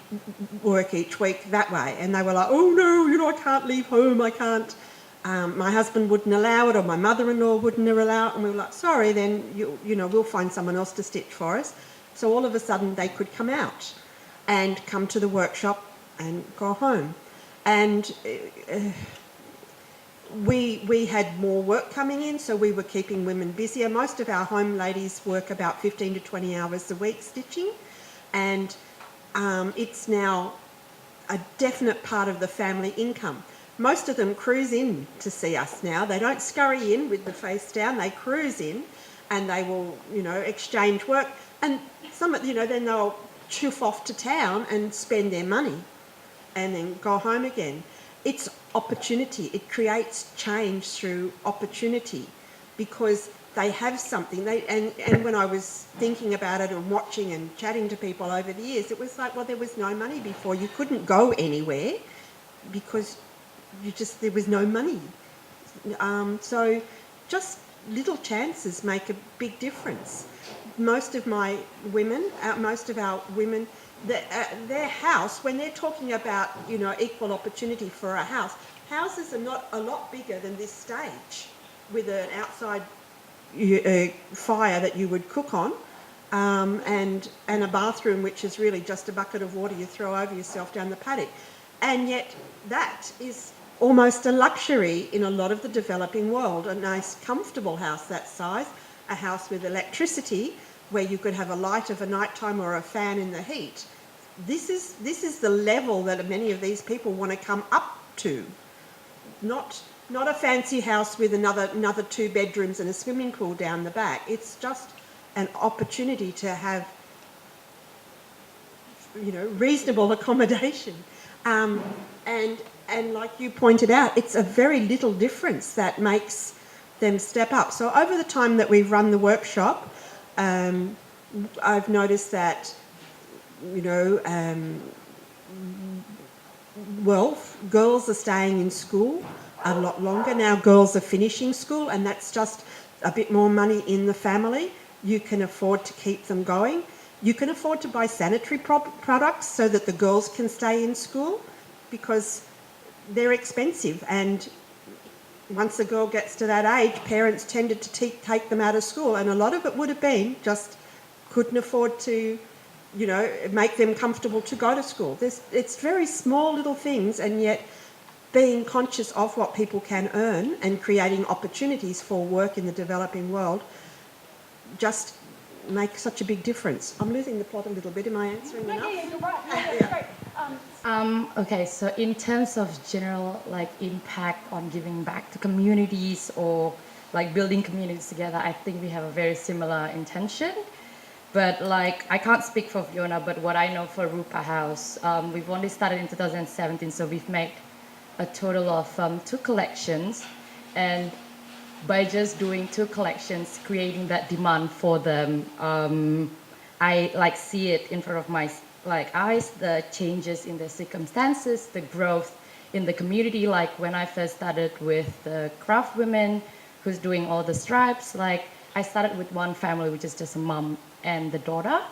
work each week that way. And they were like, oh no, I can't leave home, I can't. My husband wouldn't allow it, or my mother-in-law wouldn't allow it. And we were like, sorry, then we'll find someone else to stitch for us. So all of a sudden they could come out and come to the workshop and go home. And we had more work coming in, so we were keeping women busier. Most of our home ladies work about 15 to 20 hours a week stitching, and it's now a definite part of the family income. Most of them cruise in to see us now. They don't scurry in with the face down. They cruise in and they will, exchange work. And some, then they'll chuff off to town and spend their money and then go home again. It's opportunity. It creates change through opportunity because they have something. And when I was thinking about it and watching and chatting to people over the years, it was like, well, there was no money before. You couldn't go anywhere because there was no money. So just little chances make a big difference. Most of our women, their house, when they're talking about, equal opportunity for a house, houses are not a lot bigger than this stage with an outside fire that you would cook on, and a bathroom which is really just a bucket of water you throw over yourself down the paddock. And yet that is almost a luxury in a lot of the developing world, a nice comfortable house that size, a house with electricity where you could have a light of a night time or a fan in the heat. This is the level that many of these people want to come up to. Not a fancy house with another 2 bedrooms and a swimming pool down the back. It's just an opportunity to have reasonable accommodation. And like you pointed out, it's a very little difference that makes them step up. So over the time that we've run the workshop, I've noticed that, girls are staying in school a lot longer. Now girls are finishing school, and that's just a bit more money in the family. You can afford to keep them going. You can afford to buy sanitary products so that the girls can stay in school, because they're expensive, and once a girl gets to that age, parents tended to take them out of school, and a lot of it would have been just couldn't afford to, make them comfortable to go to school. It's very small little things, and yet being conscious of what people can earn and creating opportunities for work in the developing world just make such a big difference. I'm losing the plot a little bit. Am I answering enough? Yeah, you're right. That's great. Okay, so in terms of general impact on giving back to communities or building communities together, I think we have a very similar intention. But I can't speak for Fiona, but what I know for Rupa House, we've only started in 2017, so we've made a total of 2 collections, and by just doing 2 collections, creating that demand for them, I see it in front of my eyes, the changes in the circumstances, the growth in the community. When I first started with the craft women who's doing all the stripes, I started with one family, which is just a mom and the daughter,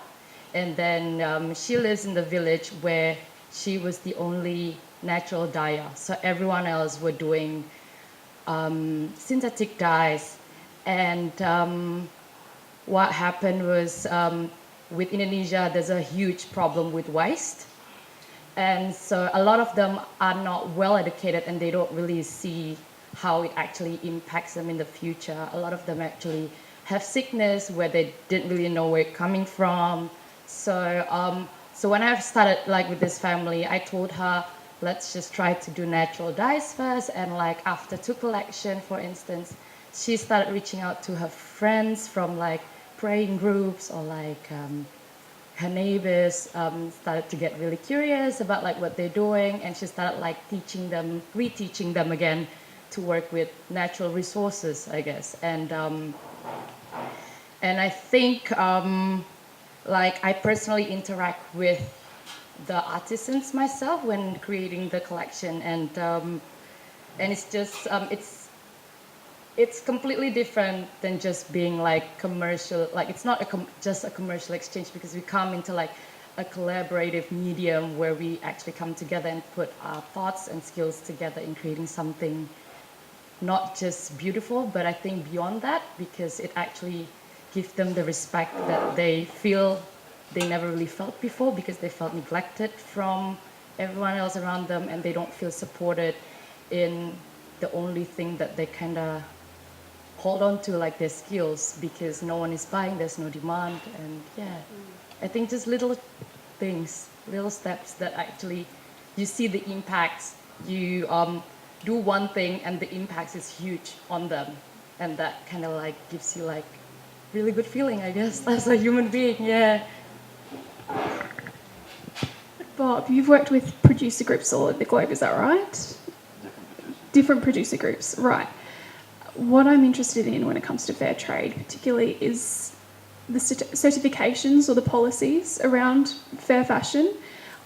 and then she lives in the village where she was the only natural dyer, so everyone else were doing synthetic dyes. And what happened was, with Indonesia, there's a huge problem with waste. And so a lot of them are not well educated, and they don't really see how it actually impacts them in the future. A lot of them actually have sickness where they didn't really know where it's coming from. So when I started with this family, I told her, let's just try to do natural dyes first. And after 2 collection, for instance, she started reaching out to her friends from praying groups, or her neighbors started to get really curious about what they're doing, and she started reteaching them again to work with natural resources, I guess. And I think I personally interact with the artisans myself when creating the collection, and it's just it's completely different than just being commercial. It's not just a commercial exchange, because we come into a collaborative medium where we actually come together and put our thoughts and skills together in creating something not just beautiful, but I think beyond that, because it actually gives them the respect that they feel they never really felt before, because they felt neglected from everyone else around them, and they don't feel supported in the only thing that they kind of hold on to, their skills, because no one is buying, there's no demand. And I think just little things, little steps that actually you see the impacts. You do one thing and the impact is huge on them, and that kind of gives you really good feeling, I guess, as a human being. Bob, you've worked with producer groups all over the globe, is that right? Different producer groups, right. What I'm interested in when it comes to fair trade particularly is the certifications or the policies around fair fashion.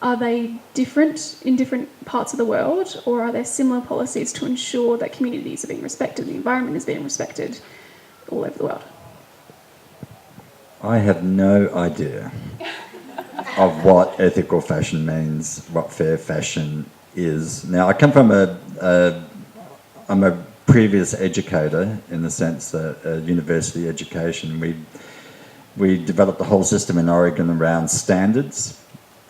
Are they different in different parts of the world, or are there similar policies to ensure that communities are being respected, the environment is being respected all over the world? I have no idea of what ethical fashion means, what fair fashion is. Now, I come from I'm a previous educator, in the sense that university education, we developed a whole system in Oregon around standards,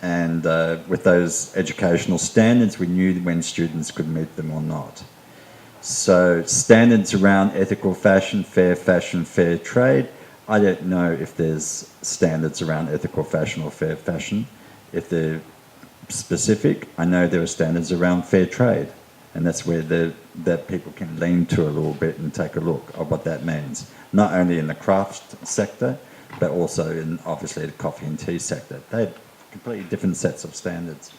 and with those educational standards, we knew when students could meet them or not. So standards around ethical fashion, fair trade, I don't know if there's standards around ethical fashion or fair fashion. If they're specific, I know there are standards around fair trade, and that's where that people can lean to a little bit and take a look at what that means. Not only in the craft sector, but also in, obviously, the coffee and tea sector. They're completely different sets of standards.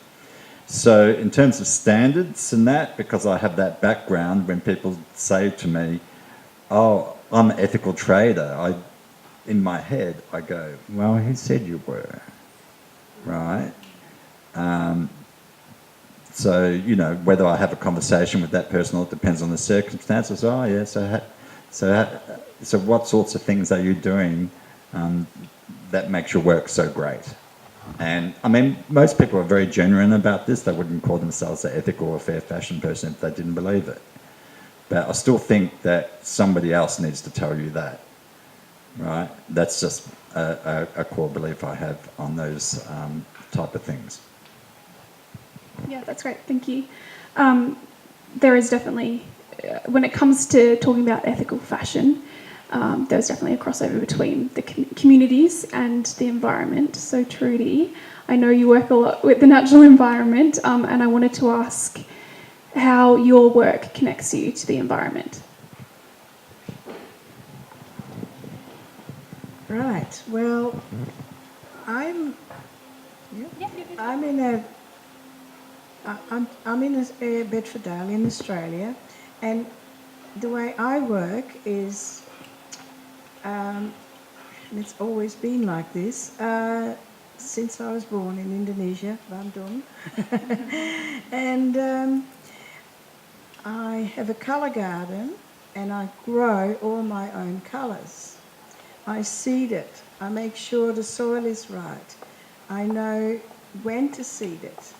So in terms of standards and that, because I have that background, when people say to me, oh, I'm an ethical trader, in my head, I go, well, who said you were? Right? So, you know, whether I have a conversation with that person, or it depends on the circumstances. Oh, yeah, so what sorts of things are you doing that makes your work so great? And, I mean, most people are very genuine about this. They wouldn't call themselves an ethical or fair fashion person if they didn't believe it. But I still think that somebody else needs to tell you that, right? That's just a core belief I have on those type of things. Yeah, that's great. Thank you. There is definitely, when it comes to talking about ethical fashion, there's definitely a crossover between the communities and the environment. So Trudy, I know you work a lot with the natural environment, and I wanted to ask how your work connects you to the environment. Right. Well, I'm in a Bedfordale in Australia, and the way I work is, and it's always been like this since I was born in Indonesia, Bandung, and I have a colour garden, and I grow all my own colours. I seed it. I make sure the soil is right. I know when to seed it.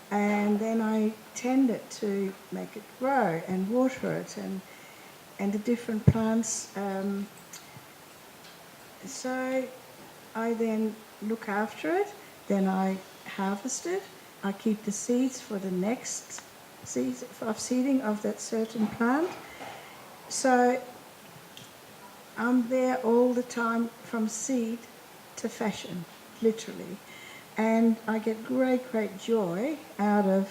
And then I tend it to make it grow and water it and the different plants. So I then look after it. Then I harvest it. I keep the seeds for the next seeds of seeding of that certain plant. So I'm there all the time from seed to fashion, literally. And I get great, great joy out of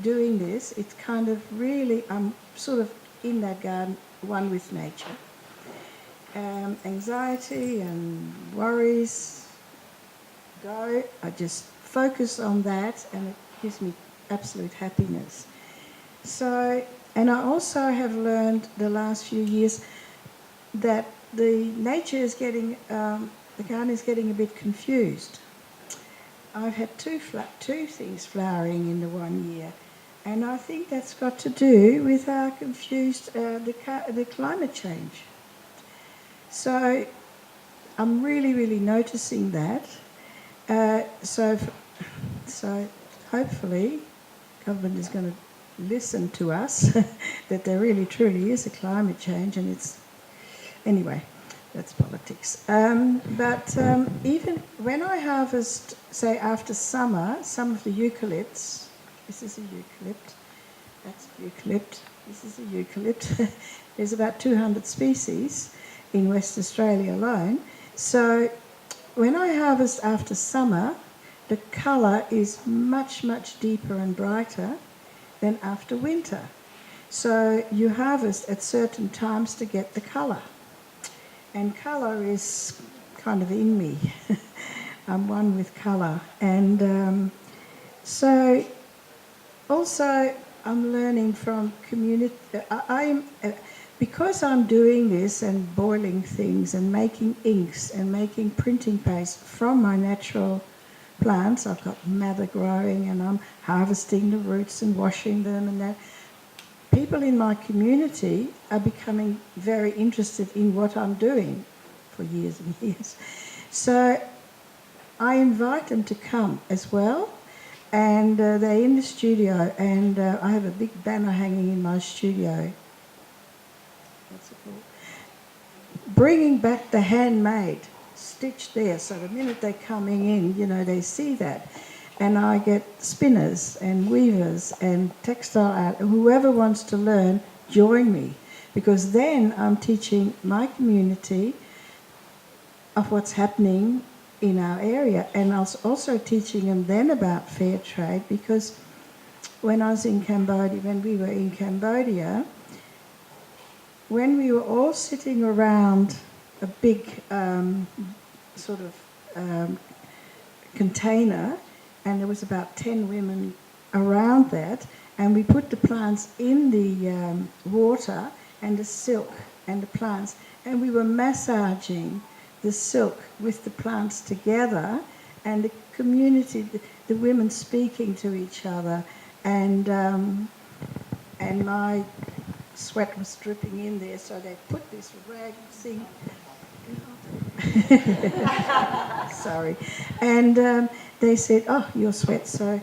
doing this. It's kind of really, I'm sort of in that garden, one with nature. Anxiety and worries go. I just focus on that and it gives me absolute happiness. So, and I also have learned the last few years that the nature is getting, the garden is getting a bit confused. I've had two things flowering in the 1 year, and I think that's got to do with our confused the climate change. So I'm really, really noticing that. So hopefully, government is going to listen to us that there really, truly is a climate change, and it's anyway. That's politics. But even when I harvest, say after summer, some of the eucalypts, this is a eucalypt, that's a eucalypt, this is a eucalypt. There's about 200 species in West Australia alone. So when I harvest after summer, the colour is much, much deeper and brighter than after winter. So you harvest at certain times to get the colour. And colour is kind of in me. I'm one with colour. And so also I'm learning from community. Because I'm doing this and boiling things and making inks and making printing paste from my natural plants. I've got mather growing and I'm harvesting the roots and washing them and that. People in my community are becoming very interested in what I'm doing for years and years. So I invite them to come as well. And they're in the studio, and I have a big banner hanging in my studio. What's it called? Bringing back the handmade, stitched there. So the minute they're coming in, you know, they see that. And I get spinners and weavers and textile art. Whoever wants to learn, join me. Because then I'm teaching my community of what's happening in our area. And I was also teaching them then about fair trade, because when I was in Cambodia, when we were in Cambodia, when we were all sitting around a big container, and there was about 10 women around that, and we put the plants in the water and the silk and the plants, and we were massaging the silk with the plants together, and the community, the women speaking to each other, and my sweat was dripping in there, so they put this rag thing. Sorry, and they said, "Oh, your sweat." So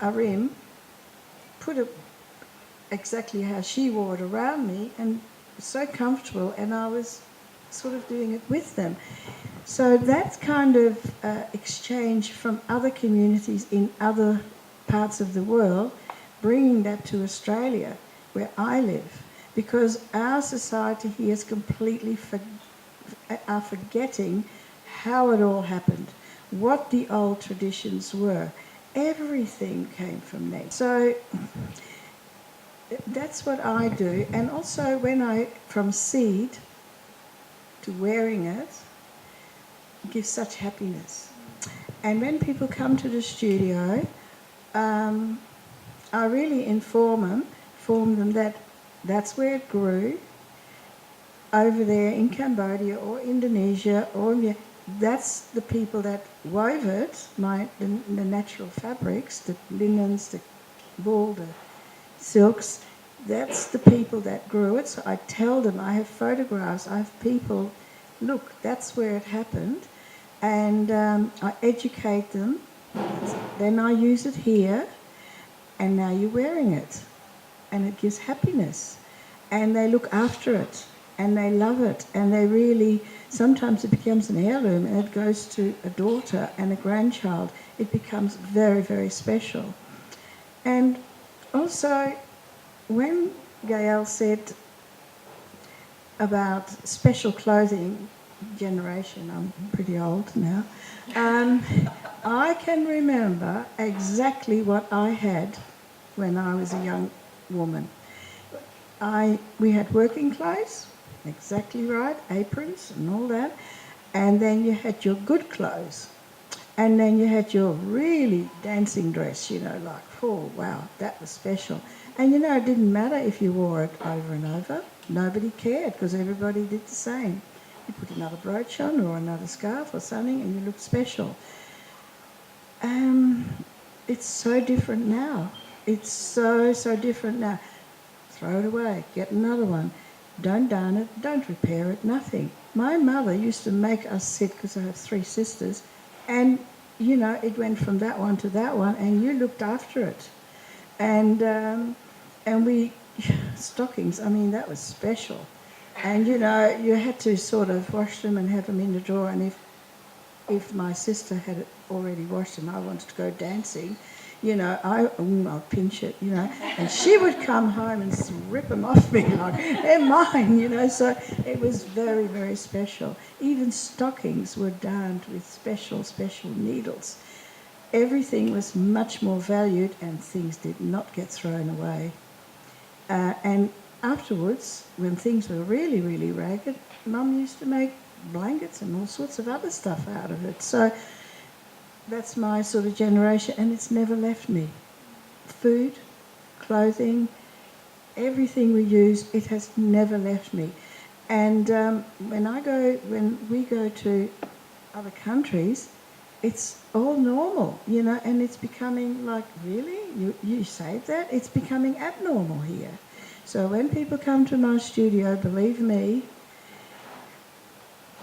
Arim put it exactly how she wore it around me, and so comfortable, and I was sort of doing it with them. So that kind of exchange from other communities in other parts of the world, bringing that to Australia, where I live, because our society here is completely are forgetting how it all happened, what the old traditions were. Everything came from them. So that's what I do. And also from seed to wearing it, gives such happiness. And when people come to the studio, I really inform them that that's where it grew, over there in Cambodia or Indonesia, or that's the people that wove it, the natural fabrics, the linens, the wool, the silks. That's the people that grew it. So I tell them, I have photographs, I have people, look, that's where it happened. And I educate them. Then I use it here, and now you're wearing it. And it gives happiness. And they look after it, and they love it. And they really, sometimes it becomes an heirloom, and it goes to a daughter and a grandchild. It becomes very, very special. And also, when Gail said about special clothing generation, I'm pretty old now, I can remember exactly what I had when I was a young woman. We had working clothes, exactly right, aprons and all that, and then you had your good clothes, and then you had your really dancing dress, like, oh wow, that was special. And it didn't matter if you wore it over and over, nobody cared, because everybody did the same. You put another brooch on or another scarf or something, and you looked special. It's so different now. It's so different now. Throw it away, get another one. Don't darn it, don't repair it, nothing. My mother used to make us sit, because I have 3 sisters, and, it went from that one to that one, and you looked after it. And we, stockings, I mean, that was special. And, you had to sort of wash them and have them in the drawer, and if my sister had already washed them, I wanted to go dancing, I'd pinch it, and she would come home and rip them off me like, they're mine, so it was very, very special. Even stockings were darned with special needles. Everything was much more valued, and things did not get thrown away. And afterwards, when things were really, really ragged, Mum used to make blankets and all sorts of other stuff out of it. So that's my sort of generation, and it's never left me. Food, clothing, everything we use, it has never left me. And when we go to other countries, it's all normal, and it's becoming like, really? You saved that? It's becoming abnormal here. So when people come to my studio, believe me,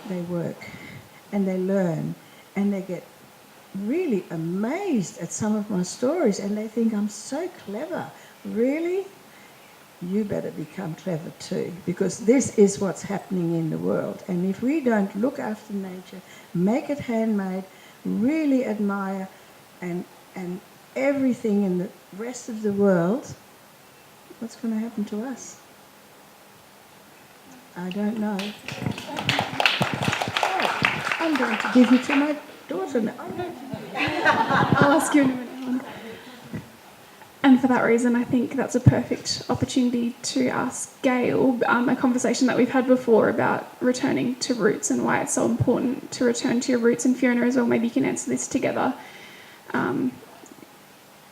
they work and they learn, and they get really amazed at some of my stories, and they think I'm so clever. Really? You better become clever too, because this is what's happening in the world. And if we don't look after nature, make it handmade, really admire and everything in the rest of the world, what's going to happen to us? I don't know. Oh, I'm going to give you to my daughter now. I'll ask you in a minute, Ellen. And for that reason, I think that's a perfect opportunity to ask Gail a conversation that we've had before about returning to roots and why it's so important to return to your roots. And Fiona as well, maybe you can answer this together.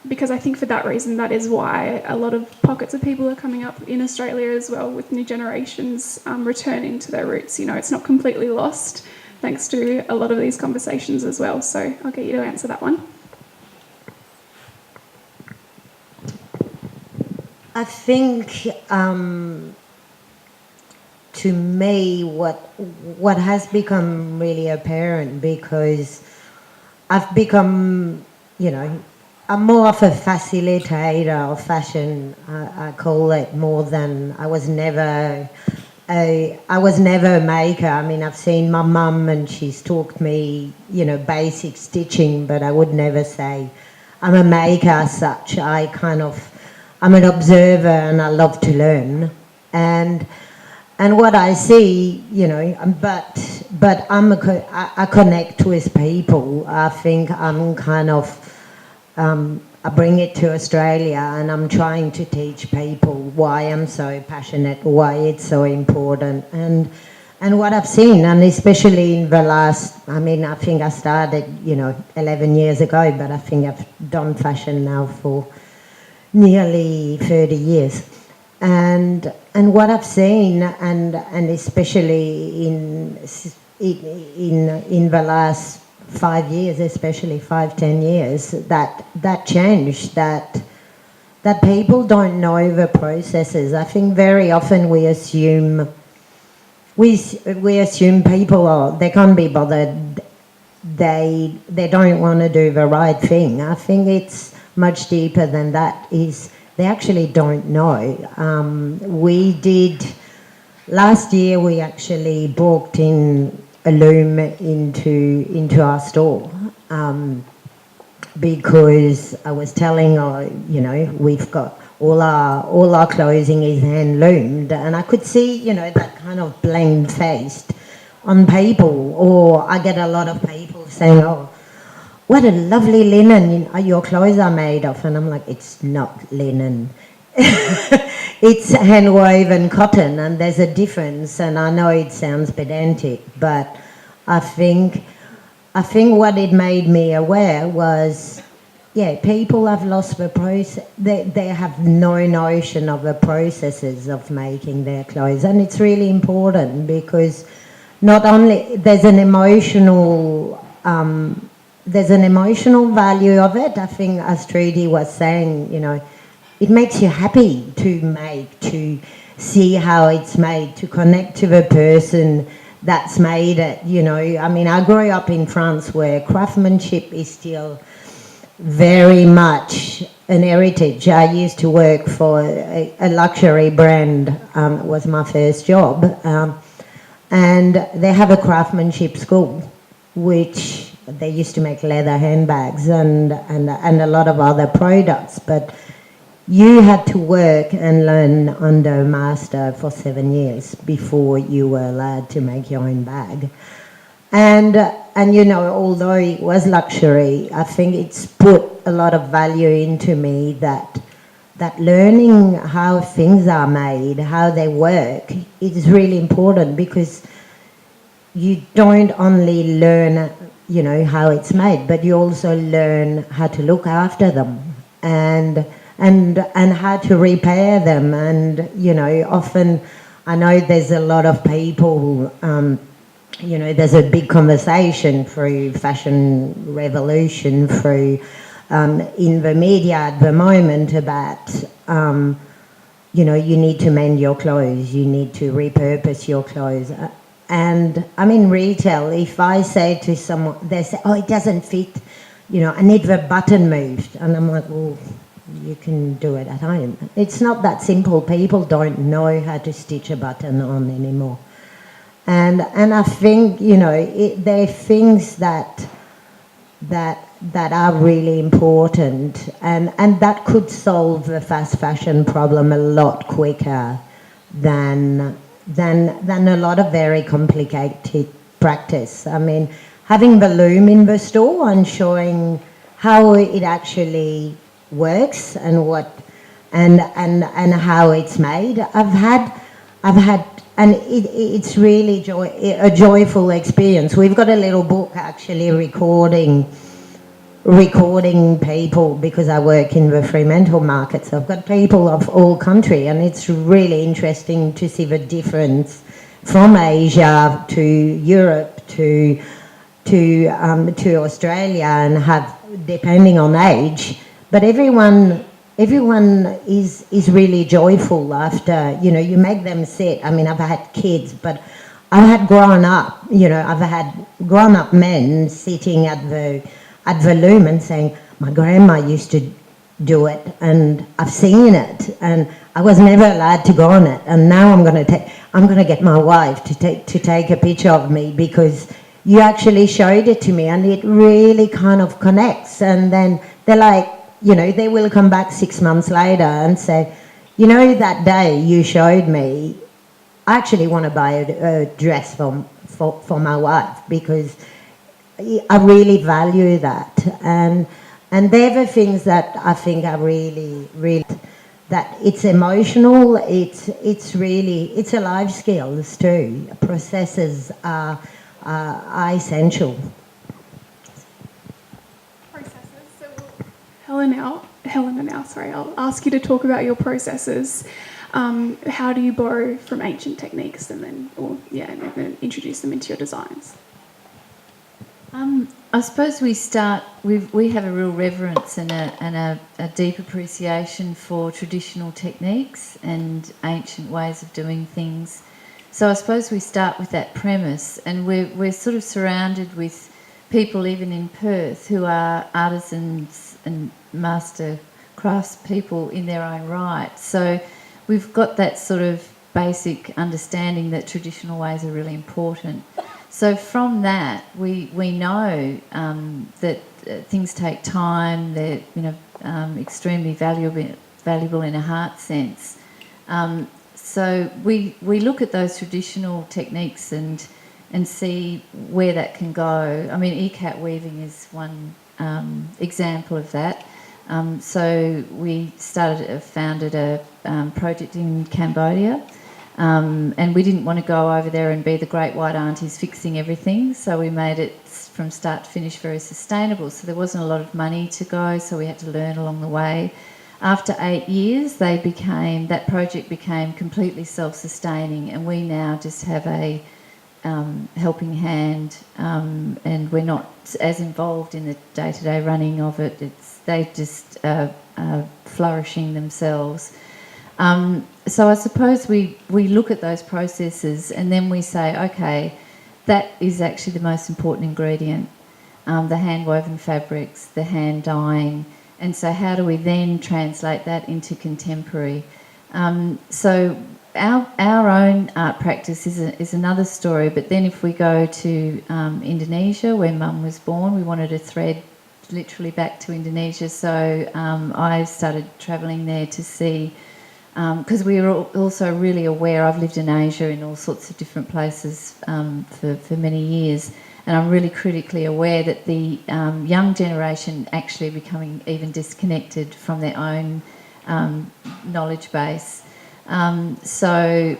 because I think for that reason, that is why a lot of pockets of people are coming up in Australia as well, with new generations returning to their roots. You know, it's not completely lost thanks to a lot of these conversations as well. So I'll get you to answer that one. I think to me what has become really apparent, because I've become, you know, I'm more of a facilitator of fashion, I call it, more than I was never a maker. I mean, I've seen my mum and she's taught me, you know, basic stitching, but I would never say I'm a maker as such. I'm an observer and I love to learn. And what I see, you know, but I connect with people. I think I'm kind of, I bring it to Australia and I'm trying to teach people why I'm so passionate, why it's so important, and what I've seen, and especially in the last, I mean, I think I started, you know, 11 years ago, but I think I've done fashion now for nearly 30 years. And what I've seen, and especially in the last 5 years, especially 5-10 years, that change, that people don't know the processes. I think very often we assume people they can't be bothered, they don't want to do the right thing. I think it's much deeper than that. Is they actually don't know. Last year we actually brought in a loom into our store, because I was telling her, you know, we've got all our clothing is hand loomed, and I could see, you know, that kind of blank faced on people. Or I get a lot of people saying, "Oh, what a lovely linen your clothes are made of," and I'm like, it's not linen. It's hand woven cotton, and there's a difference. And I know it sounds pedantic, but I think what it made me aware was, yeah, people have lost the process. They have no notion of the processes of making their clothes, and it's really important, because not only there's an emotional value of it. I think, as Trudy was saying, you know, it makes you happy to see how it's made, to connect to the person that's made it, you know. I mean, I grew up in France where craftsmanship is still very much an heritage. I used to work for a luxury brand, it was my first job, and they have a craftsmanship school, which they used to make leather handbags and a lot of other products, but you had to work and learn under a master for 7 years before you were allowed to make your own bag. And you know, although it was luxury, I think it's put a lot of value into me that learning how things are made, how they work, is really important, because you don't only learn, you know, how it's made, but you also learn how to look after them and how to repair them. And, you know, often I know there's a lot of people, you know, there's a big conversation through Fashion Revolution, through in the media at the moment about, you know, you need to mend your clothes, you need to repurpose your clothes. And I'm in retail. If I say to someone, they say, "Oh, it doesn't fit, you know, I need the button moved." And I'm like, well, you can do it at home. It's not that simple. People don't know how to stitch a button on anymore. And I think, you know, there are things that are really important, and that could solve the fast fashion problem a lot quicker than a lot of very complicated practice. I mean, having the loom in the store and showing how it actually works and what and how it's made. I've had and it's really a joyful experience. We've got a little book actually recording recording people because I work in the Fremantle market. So I've got people of all country, and it's really interesting to see the difference from Asia to Europe to Australia, and have, depending on age, but everyone is really joyful after, you know, you make them sit. I mean, I've had kids, but I've had grown up men sitting at the loom and saying, my grandma used to do it, and I've seen it, and I was never allowed to go on it, and now I'm going to get my wife to take a picture of me because you actually showed it to me, and it really kind of connects. And then they're like, you know, they will come back 6 months later and say, you know, that day you showed me, I actually want to buy a dress for my wife because I really value that. And they're the things that I think are really, really, that it's emotional, it's a life skills too. Processes are essential. Processes. So Helena now, sorry, I'll ask you to talk about your processes. How do you borrow from ancient techniques and then introduce them into your designs? I suppose we start. We have a real reverence and a deep appreciation for traditional techniques and ancient ways of doing things. So I suppose we start with that premise, and we're sort of surrounded with people, even in Perth, who are artisans and master craftspeople in their own right. So we've got that sort of basic understanding that traditional ways are really important. So from that, we know that things take time. They're extremely valuable in a heart sense. So we look at those traditional techniques and see where that can go. I mean, ikat weaving is one example of that. So we founded a project in Cambodia. And we didn't want to go over there and be the great white aunties fixing everything, so we made it from start to finish very sustainable. So there wasn't a lot of money to go, so we had to learn along the way. After 8 years, that project became completely self-sustaining, and we now just have a helping hand, and we're not as involved in the day-to-day running of it. They just flourishing themselves. So I suppose we look at those processes and then we say, okay, that is actually the most important ingredient, the hand-woven fabrics, the hand dyeing, and so how do we then translate that into contemporary? So our own art practice is another story, but then if we go to Indonesia, where Mum was born, we wanted a thread literally back to Indonesia, so I started travelling there to see. Because we were also really aware, I've lived in Asia in all sorts of different places for many years, and I'm really critically aware that the young generation actually are becoming even disconnected from their own knowledge base. So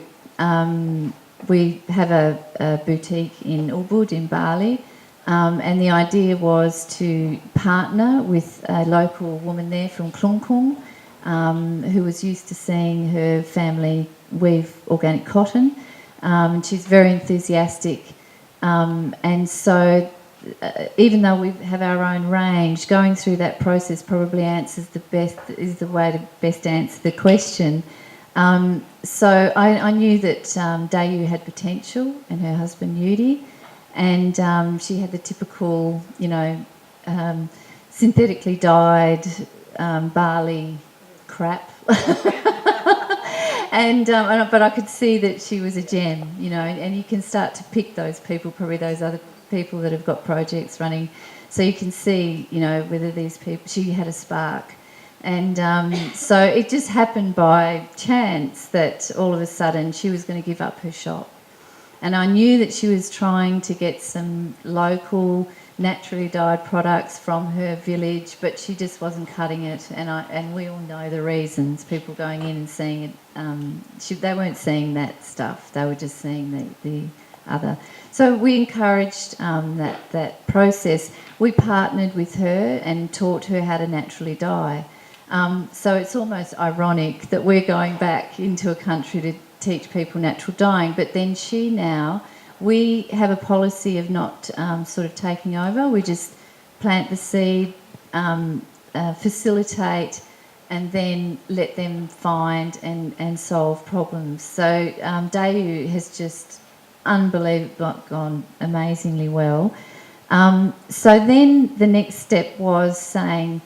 we have a boutique in Ubud in Bali, and the idea was to partner with a local woman there from Klungkung, who was used to seeing her family weave organic cotton. She's very enthusiastic, and so even though we have our own range, going through that process probably is the way to best answer the question. So I knew that Dayu had potential, and her husband Yudi, and she had the typical, synthetically dyed Bali crap. But I could see that she was a gem, and you can start to pick those people, probably those other people that have got projects running, so you can see, whether these people, she had a spark. And so it just happened by chance that all of a sudden she was going to give up her shop, and I knew that she was trying to get some local naturally dyed products from her village, but she just wasn't cutting it, and we all know the reasons. People going in and seeing it, they weren't seeing that stuff, they were just seeing the other. So we encouraged that process. We partnered with her and taught her how to naturally dye. So it's almost ironic that we're going back into a country to teach people natural dyeing, but then we have a policy of not sort of taking over. We just plant the seed, facilitate, and then let them find and solve problems. So Dayu has just gone amazingly well. So then the next step was saying,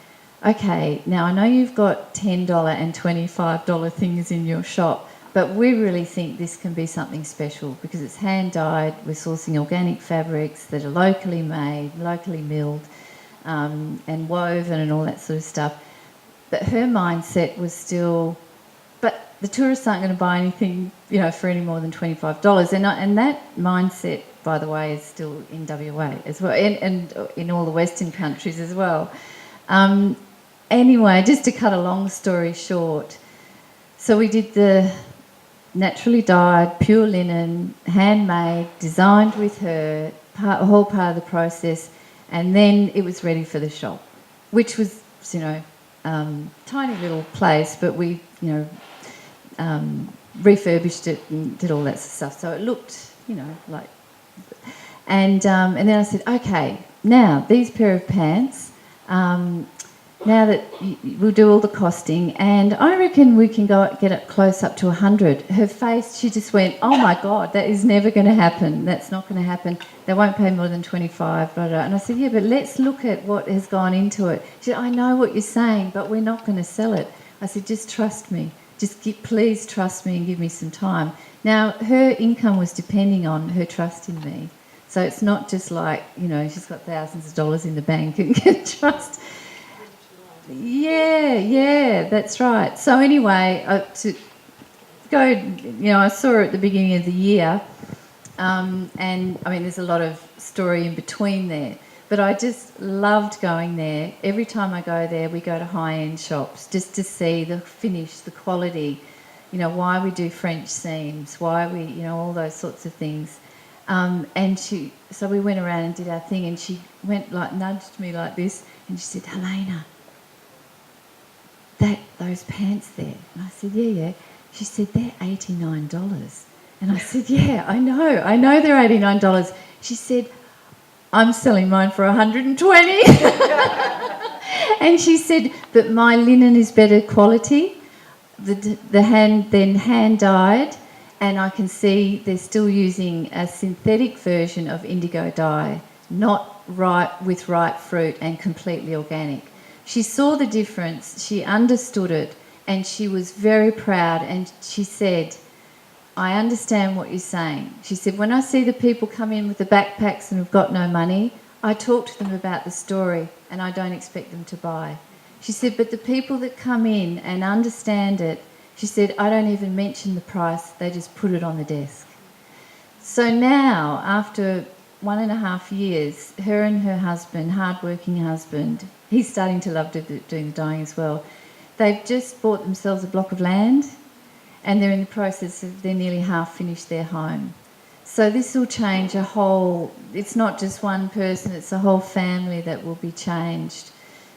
okay, now I know you've got $10 and $25 things in your shop, but we really think this can be something special because it's hand dyed. We're sourcing organic fabrics that are locally made, locally milled, and woven and all that sort of stuff. But her mindset was still, but the tourists aren't going to buy anything, for any more than $25. And that mindset, by the way, is still in WA as well, and in all the Western countries as well. Anyway, just to cut a long story short, so we did the naturally dyed, pure linen, handmade, designed with her, a whole part of the process, and then it was ready for the shop, which was, tiny little place, but we, refurbished it and did all that stuff. So it looked, like... And then I said, okay, now these pair of pants, now that we'll do all the costing, and I reckon we can get it close up to 100. Her face, she just went, oh my God, that is never going to happen. That's not going to happen. They won't pay more than 25, blah, blah. And I said, yeah, but let's look at what has gone into it. She said, I know what you're saying, but we're not going to sell it. I said, just trust me. Please trust me and give me some time. Now, her income was depending on her trust in me. So it's not just like, she's got thousands of dollars in the bank and can trust. Yeah, that's right. So anyway, I saw her at the beginning of the year, and I mean, there's a lot of story in between there, but I just loved going there. Every time I go there, we go to high-end shops just to see the finish, the quality, why we do French seams, why we, all those sorts of things. So we went around and did our thing, and she went nudged me like this, and she said, Helena, those pants there. And I said, yeah. She said, they're $89. And I said, yeah, I know they're $89. She said, I'm selling mine for $120. And she said, but my linen is better quality, the hand dyed, and I can see they're still using a synthetic version of indigo dye, not with ripe fruit and completely organic. She saw the difference, she understood it, and she was very proud, and she said, I understand what you're saying. She said, when I see the people come in with the backpacks and have got no money, I talk to them about the story and I don't expect them to buy. She said, but the people that come in and understand it, she said, I don't even mention the price, they just put it on the desk. So now, after 1.5 years, her and her husband, hard-working husband, he's starting to love doing the dyeing as well, they've just bought themselves a block of land and they're in the process of, they're nearly half finished their home. So this will change it's not just one person, it's a whole family that will be changed.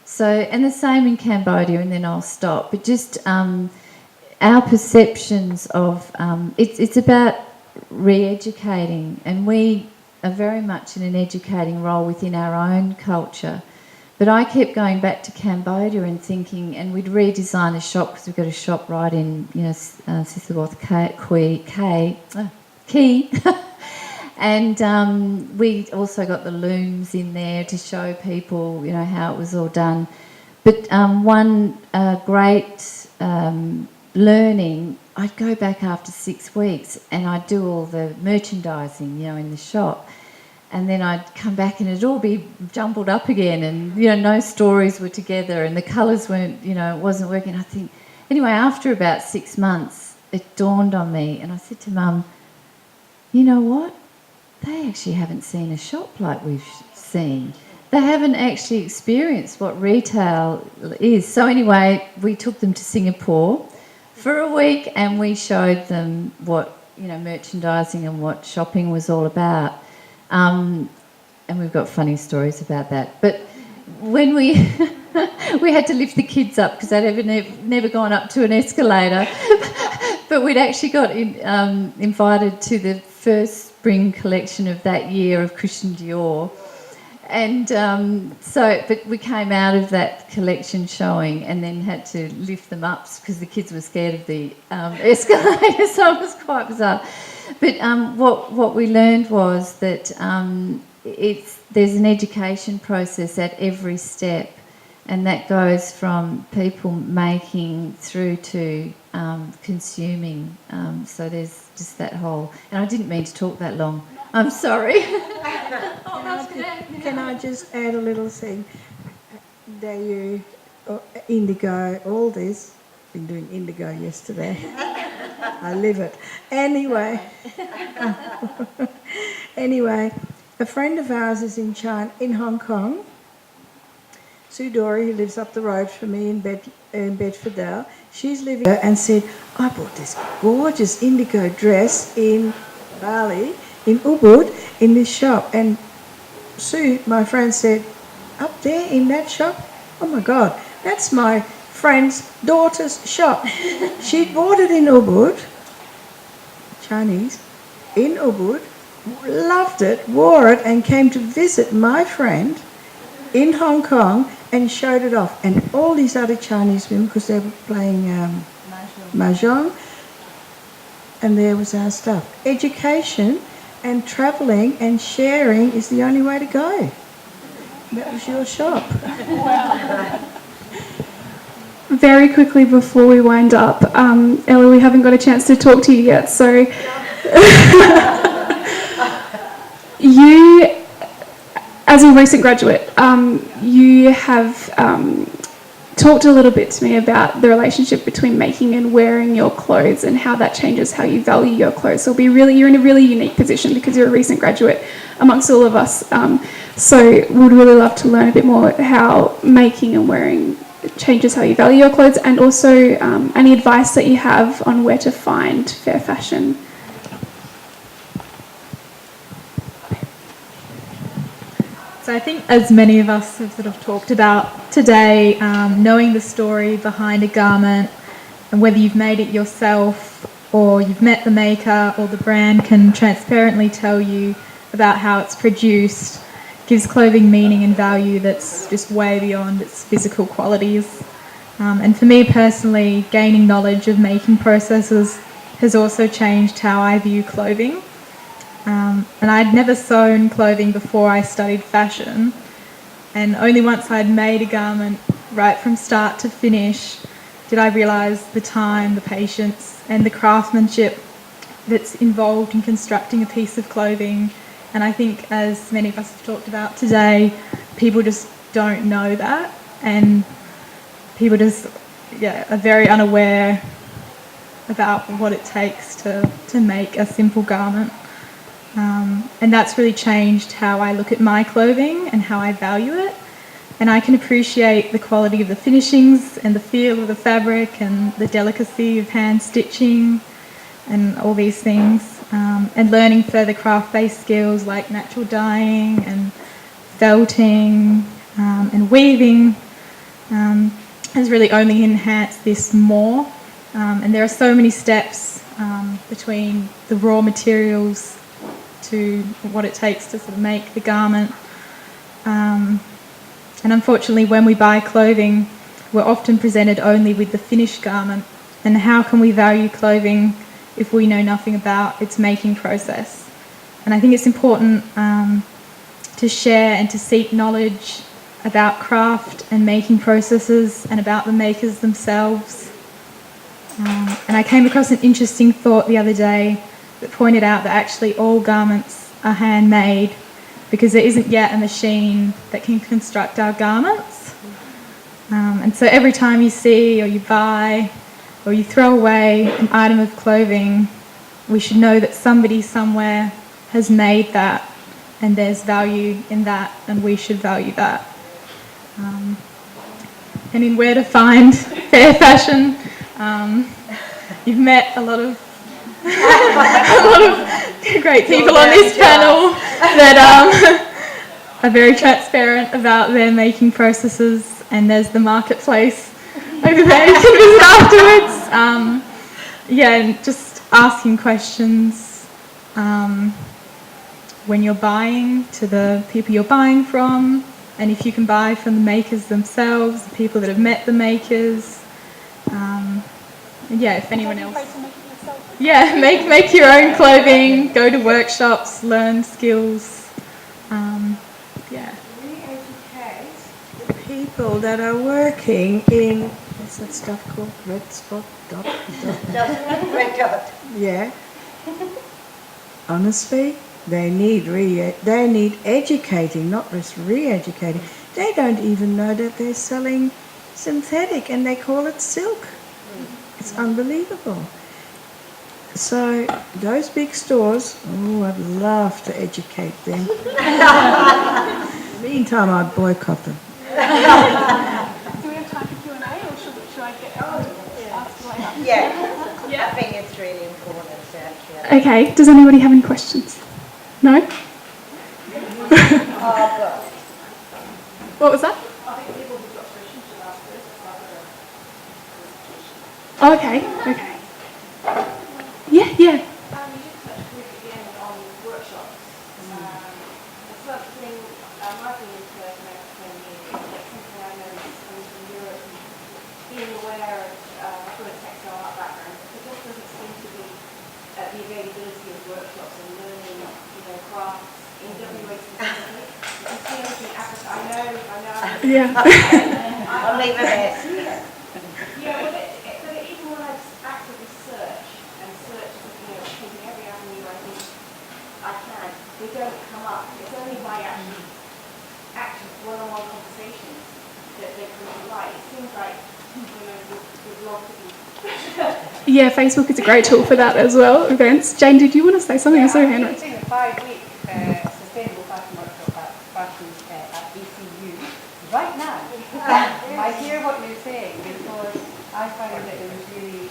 So, and the same in Cambodia, and then I'll stop, but just our perceptions of, it's about re-educating, and we are very much in an educating role within our own culture. But I kept going back to Cambodia and thinking, and we'd redesign the shop because we've got a shop right in, Sisaworth Key. And we also got the looms in there to show people, how it was all done. But one great learning, I'd go back after 6 weeks and I'd do all the merchandising, in the shop. And then I'd come back and it'd all be jumbled up again, and, no stories were together and the colours weren't, it wasn't working. I think, anyway, after about 6 months, it dawned on me and I said to Mum, you know what? They actually haven't seen a shop like we've seen. They haven't actually experienced what retail is. So anyway, we took them to Singapore for a week and we showed them what, merchandising and what shopping was all about. And we've got funny stories about that. But when we we had to lift the kids up because they'd never gone up to an escalator, but we'd actually got invited to the first spring collection of that year of Christian Dior. And but we came out of that collection showing and then had to lift them up because the kids were scared of the escalator, so it was quite bizarre. But what we learned was that there's an education process at every step, and that goes from people making through to consuming. So there's just that whole... And I didn't mean to talk that long. I'm sorry. Can I just add a little thing? Indigo, all this. Been doing indigo yesterday. I live it. Anyway, a friend of ours is in China, in Hong Kong. Sue Dory, who lives up the road from me in Bedfordale, she's living there and said, I bought this gorgeous indigo dress in Bali, in Ubud, in this shop. And Sue, my friend, said, up there in that shop? Oh my God, that's my friend's daughter's shop. She bought it in Ubud, Chinese, in Ubud, loved it, wore it, and came to visit my friend in Hong Kong and showed it off. And all these other Chinese women, because they were playing mahjong, and there was our stuff. Education and travelling and sharing is the only way to go. That was your shop. Very quickly before we wind up, Ella, we haven't got a chance to talk to you yet, so you, as a recent graduate, you have talked a little bit to me about the relationship between making and wearing your clothes and how that changes how you value your clothes. So you're in a really unique position because you're a recent graduate amongst all of us. So we'd really love to learn a bit more how making and wearing changes how you value your clothes, and also any advice that you have on where to find fair fashion. So I think, as many of us have sort of talked about today, knowing the story behind a garment and whether you've made it yourself or you've met the maker or the brand can transparently tell you about how it's produced, gives clothing meaning and value that's just way beyond its physical qualities. And for me personally, gaining knowledge of making processes has also changed how I view clothing. And I'd never sewn clothing before I studied fashion, and only once I'd made a garment right from start to finish did I realise the time, the patience and the craftsmanship that's involved in constructing a piece of clothing. And I think, as many of us have talked about today, people just don't know that, and people just are very unaware about what it takes to make a simple garment. And that's really changed how I look at my clothing and how I value it. And I can appreciate the quality of the finishings and the feel of the fabric and the delicacy of hand stitching and all these things. And learning further craft-based skills like natural dyeing and felting and weaving has really only enhanced this more. And there are so many steps between the raw materials to what it takes to sort of make the garment. And unfortunately, when we buy clothing, we're often presented only with the finished garment. And how can we value clothing if we know nothing about its making process? And I think it's important to share and to seek knowledge about craft and making processes and about the makers themselves. And I came across an interesting thought the other day that pointed out that actually all garments are handmade because there isn't yet a machine that can construct our garments. And so every time you see or you buy or you throw away an item of clothing, we should know that somebody somewhere has made that, and there's value in that, and we should value that. And in where to find fair fashion, you've met a lot of a lot of great people on this panel that are very transparent about their making processes, and there's the marketplace over there you can visit afterwards. And just asking questions when you're buying, to the people you're buying from, and if you can buy from the makers themselves, the people that have met the makers. If anyone else. Make your own clothing, go to workshops, learn skills. Re-educate the people that are working in, what's that stuff called? Red spot, dot. Red dot. Yeah. Honestly, they need educating, not just re-educating. They don't even know that they're selling synthetic, and they call it silk. It's unbelievable. So those big stores, I'd love to educate them. Meantime, I'd boycott them. Do we have time for Q&A, or should I get asked later? Yeah. I think it's really important to have Q&A. Okay, does anybody have any questions? No? What was that? Okay. Yeah. You just touched briefly again on workshops. It's something I've been into for about 20 years. It's something I noticed coming from Europe and being aware of, I've got a textile art background. There just doesn't seem to be the availability of workshops and learning, crafts in WA specifically. You see anything Africa? I know. Yeah. I'll leave it there. Yeah, but even when I actively search, taking every avenue I think I can, they don't come up. It's only by actual one-on-one conversations that they come to light. It seems like, we'd love to be. Yeah, Facebook is a great tool for that as well, events. Jane, did you want to say something? I saw your hand raised. I'm teaching a 5-week sustainable fashion workshop at ECU right now. I hear what you're saying, because I find that it was really,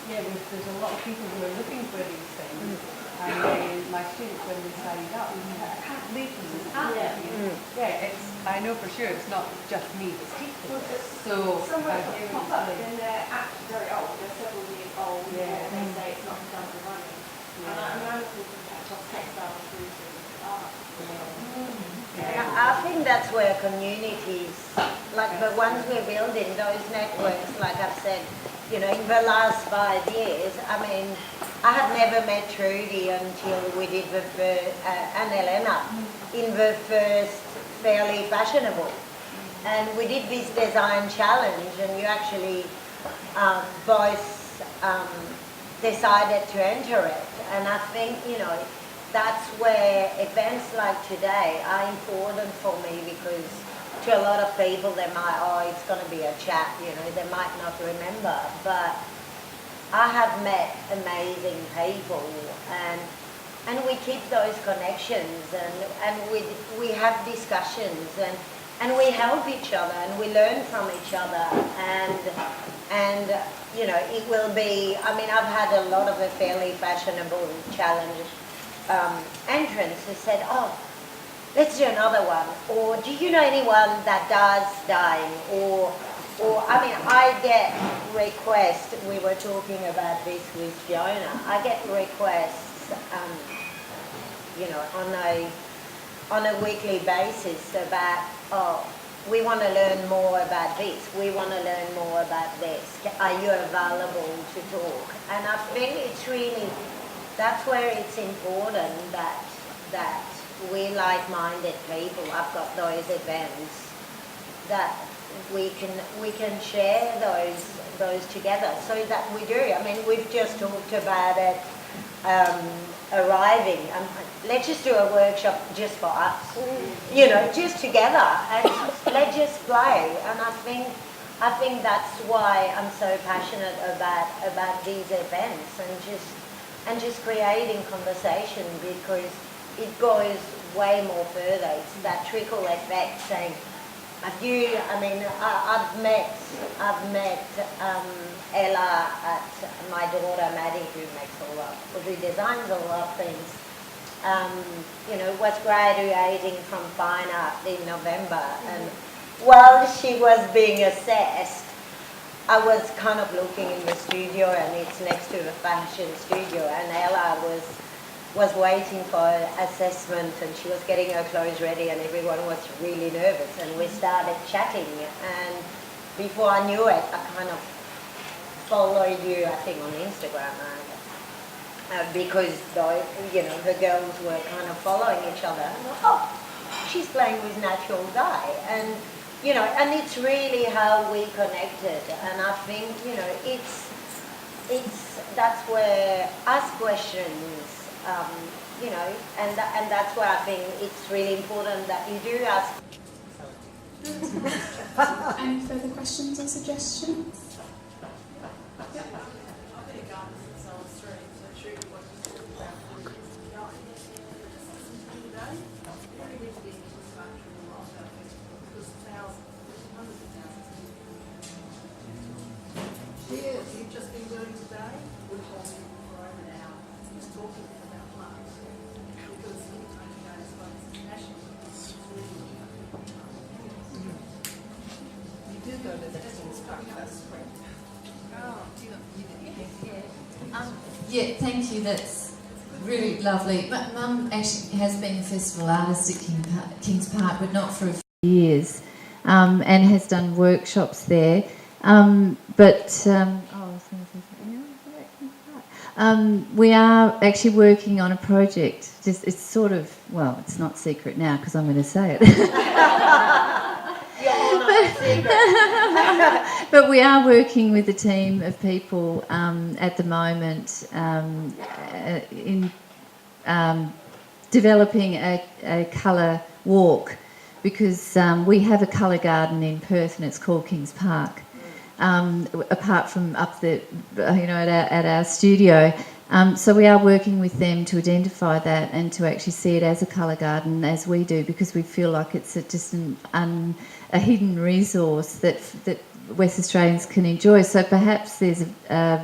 there's a lot of people who are looking for these things, and then my students, when they signed up, I can't believe this is happening. I know for sure it's not just me that's teaching. So some workshops pop up and they're actually very old. They're several years old. Yeah. And they say it's not done for running. And I'm looking to catch off textiles through to art. I think that's where communities, like the ones we're building, those networks, like I've said, in the last 5 years, I had never met Trudy until we did the first, and Elena, in the first Fairly Fashionable. And we did this design challenge, and you actually both decided to enter it. And I think, that's where events like today are important for me, because to a lot of people they might, it's going to be a chat, they might not remember. But I have met amazing people, and we keep those connections, and we have discussions, and we help each other, and we learn from each other, and it will be, I've had a lot of a Fairly Fashionable challenge entrants who said, let's do another one, or do you know anyone that does dyeing, or I get requests, we were talking about this with Fiona, I get requests, on a weekly basis about, we want to learn more about this, we want to learn more about this, are you available to talk? And I think it's really, that's where it's important that we like-minded people, I've got those events, that we can share those together, so that we do. We've just talked about it arriving. Let's just do a workshop just for us, just together, and let's just play. And I think that's why I'm so passionate about these events, and just creating conversation, because it goes way more further. It's that trickle effect, saying, I've met Ella at my daughter Maddie, who designs a lot of things. Was graduating from fine art in November, and while she was being assessed, I was kind of looking in the studio, and it's next to the fashion studio, and Ella was waiting for assessment, and she was getting her clothes ready, and everyone was really nervous, and we started chatting, and before I knew it, I kind of followed you, I think, on Instagram, because the girls were kind of following each other, and I thought, oh, she's playing with natural dye, and and it's really how we connected, and I think that's where ask questions. And that's why I think it's really important that you do ask. Any further questions or suggestions? Yep. You've just been doing today, we're talking for over an hour, just talking about plants, because anytime you go to space passion, you do go to the King's Park Festival. Yeah, thank you. That's really lovely. Mum actually has been a festival artist at Kings Park, but not for a few years, and has done workshops there. We are actually working on a project. It's sort of, well, it's not secret now because I'm going to say it. But we are working with a team of people at the moment in developing a colour walk, because we have a colour garden in Perth and it's called Kings Park. Apart from up there, at our studio. So we are working with them to identify that and to actually see it as a colour garden as we do, because we feel like it's just a hidden resource that West Australians can enjoy. So perhaps there's a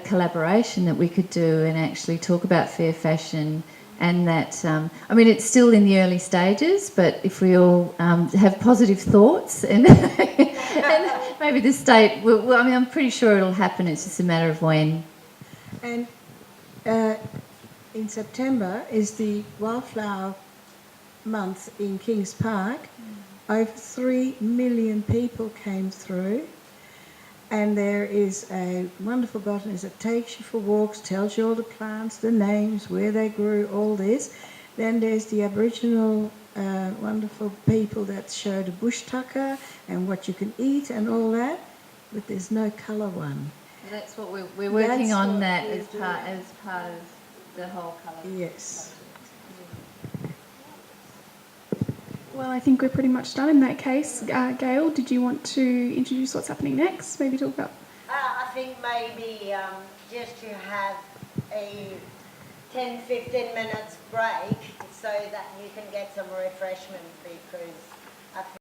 collaboration that we could do and actually talk about fair fashion. And that, it's still in the early stages, but if we all have positive thoughts and maybe the state will, I'm pretty sure it'll happen, it's just a matter of when. And in September is the wildflower month in Kings Park. Over 3 million people came through. And there is a wonderful botanist that takes you for walks, tells you all the plants, the names, where they grew, all this. Then there's the Aboriginal wonderful people that show the bush tucker and what you can eat and all that. But there's no colour one. That's what we're working on, that as part of the whole colour. Yes. Well, I think we're pretty much done in that case. Gail, did you want to introduce what's happening next? Maybe talk about... I think maybe just to have a 10-15 minutes break so that you can get some refreshment, because I think